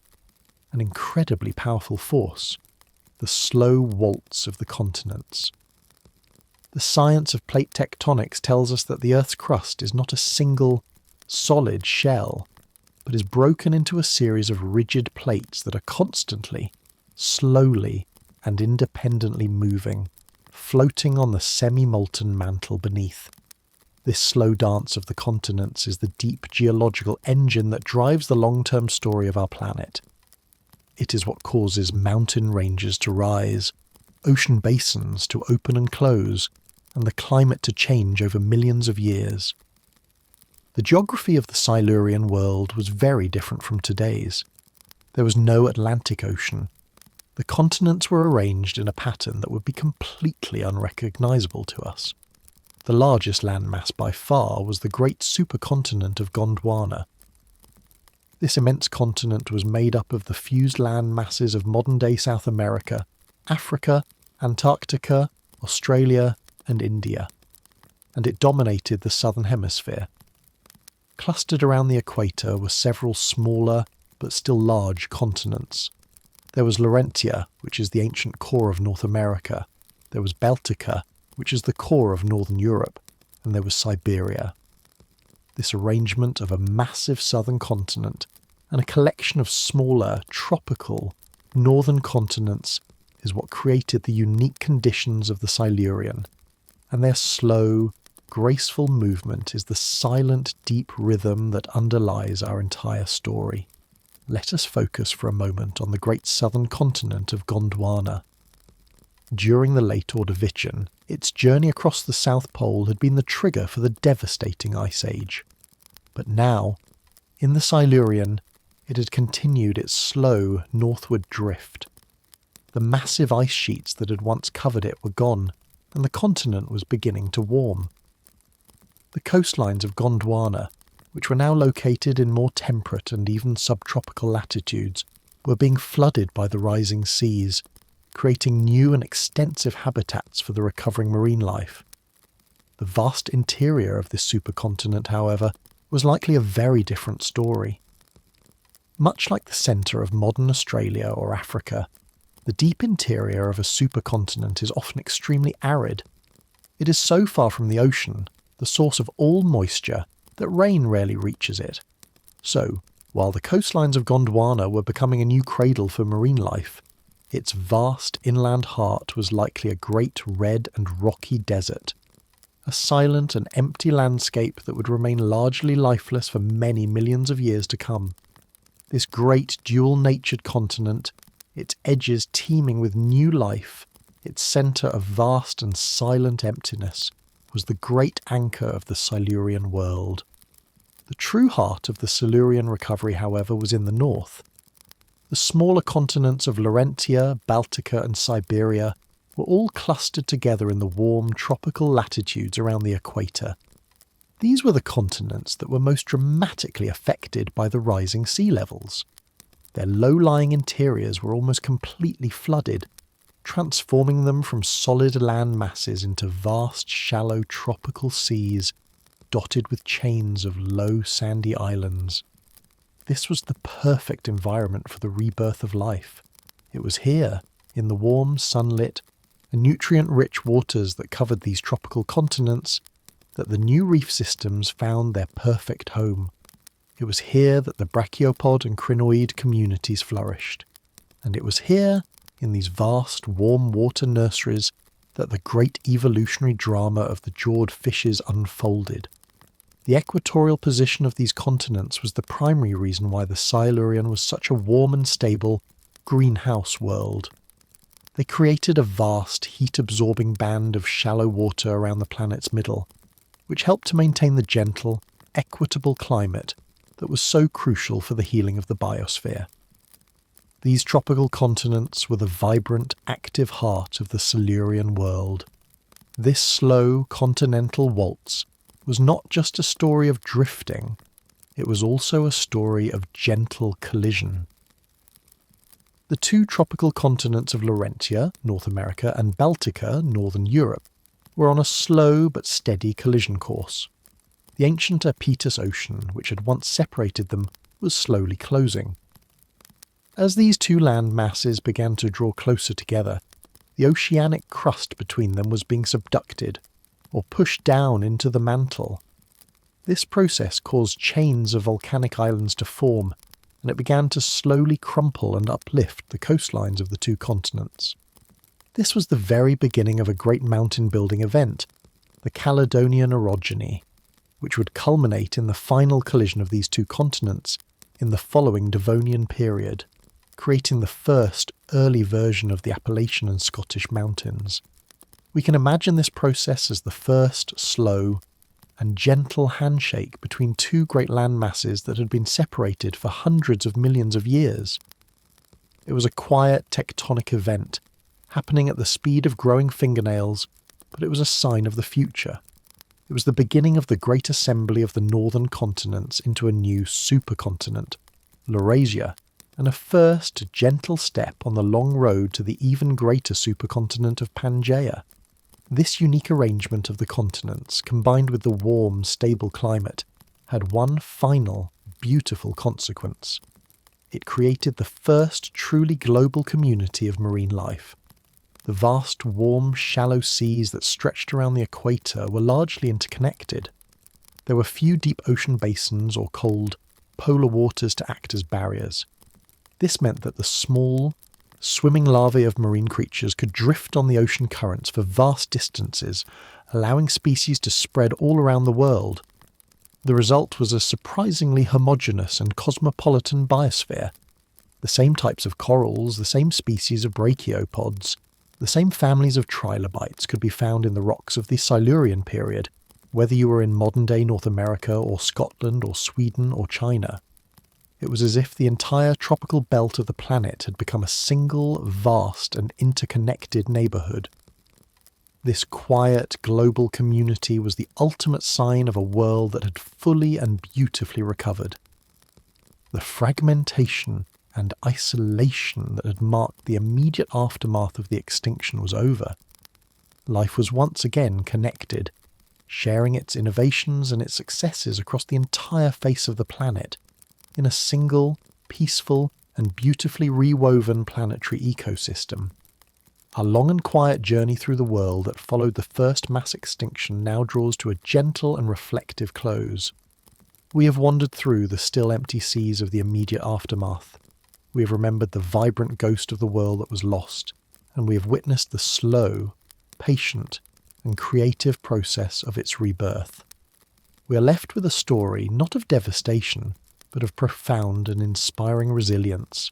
and incredibly powerful force, the slow waltz of the continents. The science of plate tectonics tells us that the Earth's crust is not a single, solid shell, but is broken into a series of rigid plates that are constantly, slowly, and independently moving, floating on the semi-molten mantle beneath. This slow dance of the continents is the deep geological engine that drives the long-term story of our planet. It is what causes mountain ranges to rise, ocean basins to open and close, and the climate to change over millions of years. The geography of the Silurian world was very different from today's. There was no Atlantic Ocean. The continents were arranged in a pattern that would be completely unrecognisable to us. The largest landmass by far was the great supercontinent of Gondwana. This immense continent was made up of the fused land masses of modern-day South America, Africa, Antarctica, Australia, and India, and it dominated the southern hemisphere. Clustered around the equator were several smaller, but still large continents. There was Laurentia, which is the ancient core of North America. There was Baltica, which is the core of northern Europe, and there was Siberia. This arrangement of a massive southern continent and a collection of smaller, tropical, northern continents is what created the unique conditions of the Silurian, and their slow, graceful movement is the silent, deep rhythm that underlies our entire story. Let us focus for a moment on the great southern continent of Gondwana. During the late Ordovician, its journey across the South Pole had been the trigger for the devastating Ice Age. But now, in the Silurian, it had continued its slow northward drift. The massive ice sheets that had once covered it were gone, and the continent was beginning to warm. The coastlines of Gondwana, which were now located in more temperate and even subtropical latitudes, were being flooded by the rising seas, creating new and extensive habitats for the recovering marine life. The vast interior of this supercontinent, however, was likely a very different story. Much like the centre of modern Australia or Africa, the deep interior of a supercontinent is often extremely arid. It is so far from the ocean, the source of all moisture, that rain rarely reaches it. So, while the coastlines of Gondwana were becoming a new cradle for marine life, its vast inland heart was likely a great red and rocky desert, a silent and empty landscape that would remain largely lifeless for many millions of years to come. This great dual-natured continent, its edges teeming with new life, its centre of vast and silent emptiness, was the great anchor of the Silurian world. The true heart of the Silurian recovery, however, was in the north. The smaller continents of Laurentia, Baltica and Siberia were all clustered together in the warm tropical latitudes around the equator. These were the continents that were most dramatically affected by the rising sea levels. Their low-lying interiors were almost completely flooded, transforming them from solid land masses into vast, shallow tropical seas dotted with chains of low, sandy islands. This was the perfect environment for the rebirth of life. It was here, in the warm, sunlit, and nutrient-rich waters that covered these tropical continents, that the new reef systems found their perfect home. It was here that the brachiopod and crinoid communities flourished. And it was here, in these vast, warm water nurseries, that the great evolutionary drama of the jawed fishes unfolded. The equatorial position of these continents was the primary reason why the Silurian was such a warm and stable greenhouse world. They created a vast, heat-absorbing band of shallow water around the planet's middle, which helped to maintain the gentle, equitable climate that was so crucial for the healing of the biosphere. These tropical continents were the vibrant, active heart of the Silurian world. This slow, continental waltz was not just a story of drifting, it was also a story of gentle collision. The two tropical continents of Laurentia, North America, and Baltica, Northern Europe, were on a slow but steady collision course. The ancient Iapetus Ocean, which had once separated them, was slowly closing. As these two land masses began to draw closer together, the oceanic crust between them was being subducted, or pushed down into the mantle. This process caused chains of volcanic islands to form, and it began to slowly crumple and uplift the coastlines of the two continents. This was the very beginning of a great mountain-building event, the Caledonian orogeny, which would culminate in the final collision of these two continents in the following Devonian period, creating the first early version of the Appalachian and Scottish mountains. We can imagine this process as the first slow and gentle handshake between two great land masses that had been separated for hundreds of millions of years. It was a quiet tectonic event, happening at the speed of growing fingernails, but it was a sign of the future. It was the beginning of the great assembly of the northern continents into a new supercontinent, Laurasia, and a first gentle step on the long road to the even greater supercontinent of Pangaea. This unique arrangement of the continents, combined with the warm, stable climate, had one final, beautiful consequence. It created the first truly global community of marine life. The vast, warm, shallow seas that stretched around the equator were largely interconnected. There were few deep ocean basins or cold, polar waters to act as barriers. This meant that the small, swimming larvae of marine creatures could drift on the ocean currents for vast distances, allowing species to spread all around the world. The result was a surprisingly homogeneous and cosmopolitan biosphere. The same types of corals, the same species of brachiopods, the same families of trilobites could be found in the rocks of the Silurian period, whether you were in modern-day North America or Scotland or Sweden or China. It was as if the entire tropical belt of the planet had become a single, vast and interconnected neighbourhood. This quiet, global community was the ultimate sign of a world that had fully and beautifully recovered. The fragmentation and isolation that had marked the immediate aftermath of the extinction was over. Life was once again connected, sharing its innovations and its successes across the entire face of the planet, in a single, peaceful and beautifully rewoven planetary ecosystem. Our long and quiet journey through the world that followed the first mass extinction now draws to a gentle and reflective close. We have wandered through the still empty seas of the immediate aftermath. We have remembered the vibrant ghost of the world that was lost, and we have witnessed the slow, patient, and creative process of its rebirth. We are left with a story not of devastation, but of profound and inspiring resilience.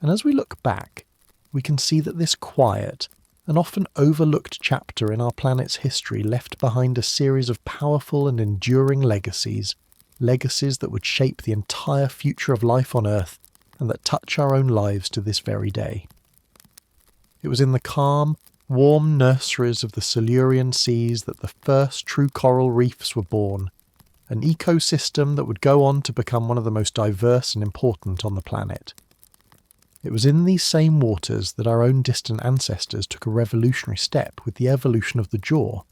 And as we look back, we can see that this quiet and often overlooked chapter in our planet's history left behind a series of powerful and enduring legacies that would shape the entire future of life on Earth and that touch our own lives to this very day. It was in the calm, warm nurseries of the Silurian seas that the first true coral reefs were born, an ecosystem that would go on to become one of the most diverse and important on the planet. It was in these same waters that our own distant ancestors took a revolutionary step with the evolution of the jaw.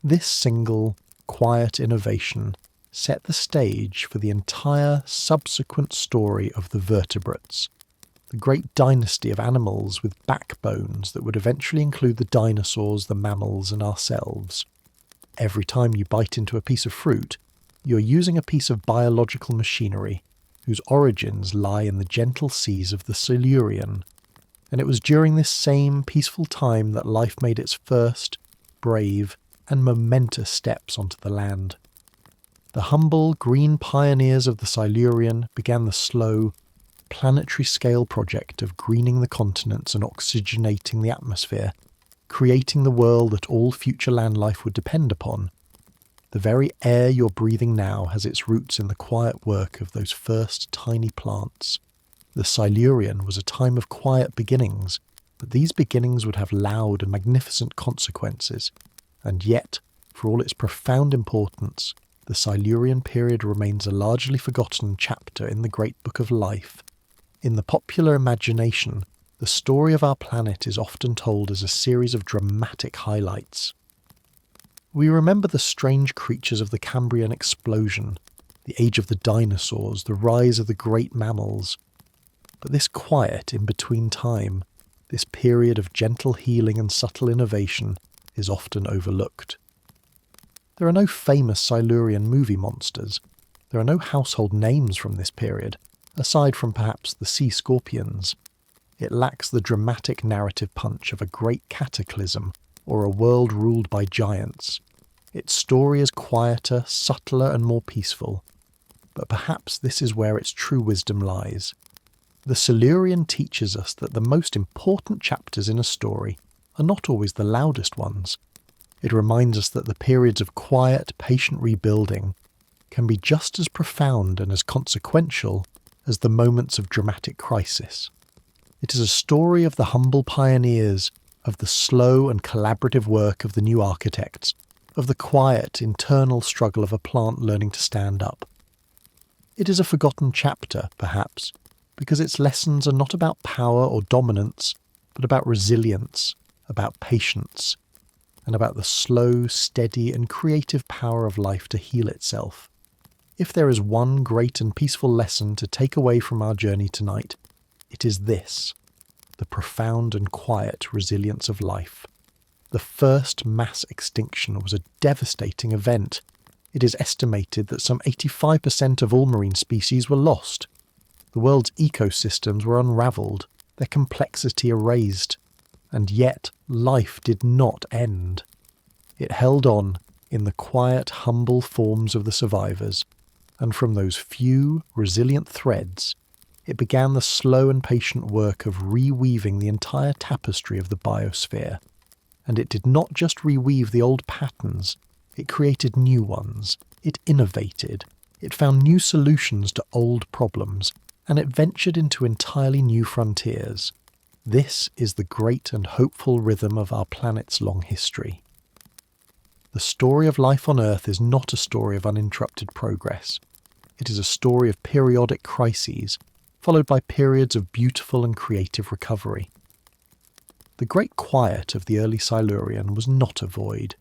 This single, quiet innovation set the stage for the entire subsequent story of the vertebrates, the great dynasty of animals with backbones that would eventually include the dinosaurs, the mammals, and ourselves. Every time you bite into a piece of fruit, you're using a piece of biological machinery whose origins lie in the gentle seas of the Silurian. And it was during this same peaceful time that life made its first, brave, and momentous steps onto the land. The humble green pioneers of the Silurian began the slow, planetary-scale project of greening the continents and oxygenating the atmosphere, creating the world that all future land life would depend upon. The very air you're breathing now has its roots in the quiet work of those first tiny plants. The Silurian was a time of quiet beginnings, but these beginnings would have loud and magnificent consequences. And yet, for all its profound importance, the Silurian period remains a largely forgotten chapter in the great book of life. In the popular imagination, the story of our planet is often told as a series of dramatic highlights. We remember the strange creatures of the Cambrian explosion, the age of the dinosaurs, the rise of the great mammals. But this quiet in-between time, this period of gentle healing and subtle innovation, is often overlooked. There are no famous Silurian movie monsters. There are no household names from this period, aside from perhaps the sea scorpions. It lacks the dramatic narrative punch of a great cataclysm or a world ruled by giants. Its story is quieter, subtler, and more peaceful. But perhaps this is where its true wisdom lies. The Silurian teaches us that the most important chapters in a story are not always the loudest ones. It reminds us that the periods of quiet, patient rebuilding can be just as profound and as consequential as the moments of dramatic crisis. It is a story of the humble pioneers, of the slow and collaborative work of the new architects, of the quiet, internal struggle of a plant learning to stand up. It is a forgotten chapter, perhaps, because its lessons are not about power or dominance, but about resilience, about patience, and about the slow, steady, and creative power of life to heal itself. If there is one great and peaceful lesson to take away from our journey tonight, it is this: the profound and quiet resilience of life. The first mass extinction was a devastating event. It is estimated that some 85% of all marine species were lost. The world's ecosystems were unravelled, their complexity erased, and yet life did not end. It held on in the quiet, humble forms of the survivors, and from those few resilient threads, it began the slow and patient work of reweaving the entire tapestry of the biosphere. And it did not just reweave the old patterns, it created new ones, it innovated, It found new solutions to old problems, and it ventured into entirely new frontiers. This is the great and hopeful rhythm of our planet's long history. The story of life on Earth is not a story of uninterrupted progress. It is a story of periodic crises, followed by periods of beautiful and creative recovery. The great quiet of the early Silurian was not a void.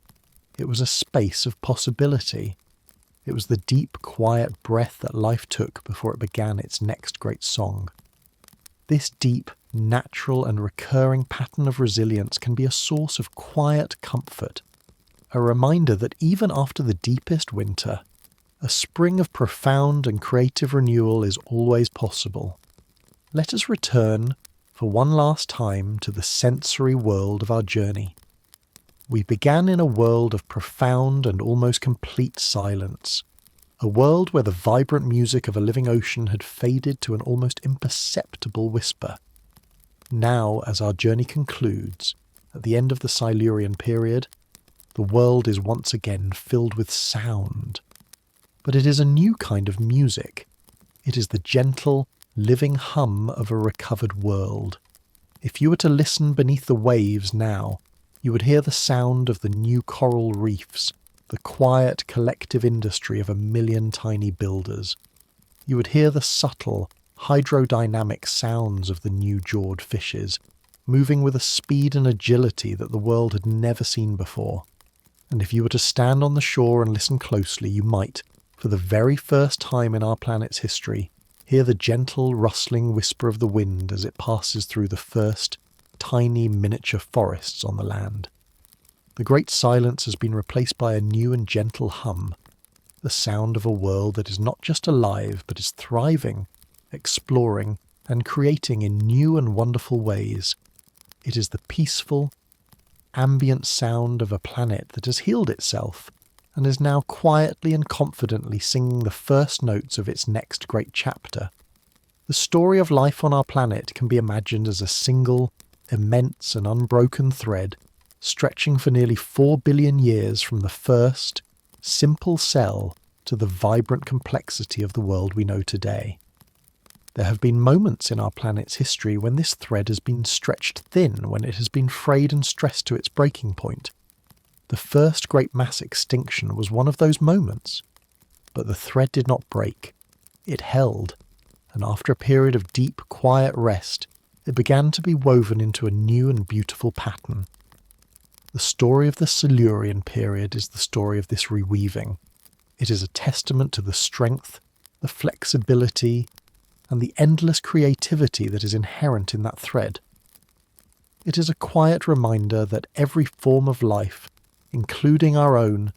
It was a space of possibility. It was the deep, quiet breath that life took before it began its next great song. This deep, natural and recurring pattern of resilience can be a source of quiet comfort, a reminder that even after the deepest winter, a spring of profound and creative renewal is always possible. Let us return, for one last time, to the sensory world of our journey. We began in a world of profound and almost complete silence, a world where the vibrant music of a living ocean had faded to an almost imperceptible whisper. Now, as our journey concludes, at the end of the Silurian period, the world is once again filled with sound. But it is a new kind of music. It is the gentle, living hum of a recovered world. If you were to listen beneath the waves now, you would hear the sound of the new coral reefs, the quiet collective industry of 1,000,000 tiny builders. You would hear the subtle, hydrodynamic sounds of the new jawed fishes, moving with a speed and agility that the world had never seen before. And if you were to stand on the shore and listen closely, you might, for the very first time in our planet's history, hear the gentle rustling whisper of the wind as it passes through the first tiny miniature forests on the land. The great silence has been replaced by a new and gentle hum, the sound of a world that is not just alive but is thriving, exploring, and creating in new and wonderful ways. It is the peaceful, ambient sound of a planet that has healed itself and is now quietly and confidently singing the first notes of its next great chapter. The story of life on our planet can be imagined as a single, immense and unbroken thread, stretching for nearly 4 billion years from the first, simple cell to the vibrant complexity of the world we know today. There have been moments in our planet's history when this thread has been stretched thin, when it has been frayed and stressed to its breaking point. The first great mass extinction was one of those moments. But the thread did not break. It held, and after a period of deep, quiet rest, it began to be woven into a new and beautiful pattern. The story of the Silurian period is the story of this reweaving. It is a testament to the strength, the flexibility, and the endless creativity that is inherent in that thread. It is a quiet reminder that every form of life, including our own,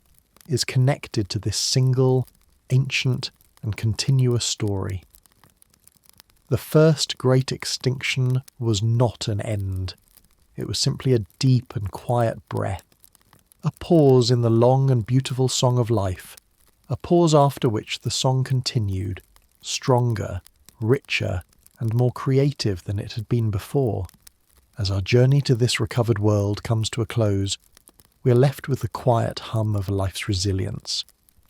is connected to this single, ancient, and continuous story. The first great extinction was not an end. It was simply a deep and quiet breath, a pause in the long and beautiful song of life, a pause after which the song continued, stronger, richer, and more creative than it had been before. As our journey to this recovered world comes to a close, we are left with the quiet hum of life's resilience.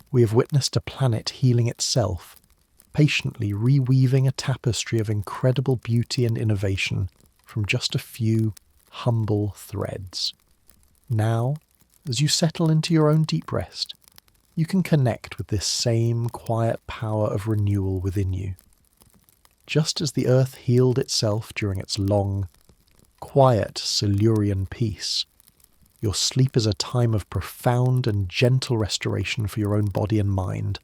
We have witnessed a planet healing itself, patiently reweaving a tapestry of incredible beauty and innovation from just a few humble threads. Now, as you settle into your own deep rest, you can connect with this same quiet power of renewal within you. Just as the earth healed itself during its long, quiet Silurian peace, your sleep is a time of profound and gentle restoration for your own body and mind,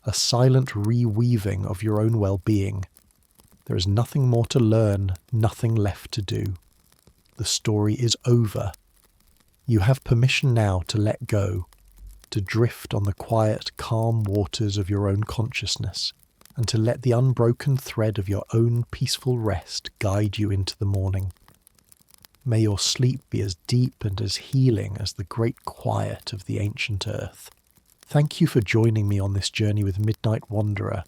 a silent reweaving of your own well-being. There is nothing more to learn, nothing left to do. The story is over. You have permission now to let go, to drift on the quiet, calm waters of your own consciousness, and to let the unbroken thread of your own peaceful rest guide you into the morning. May your sleep be as deep and as healing as the great quiet of the ancient earth. Thank you for joining me on this journey with Midnight Wanderer.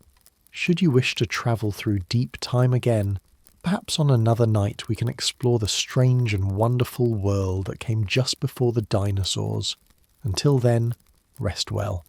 Should you wish to travel through deep time again, perhaps on another night we can explore the strange and wonderful world that came just before the dinosaurs. Until then, rest well.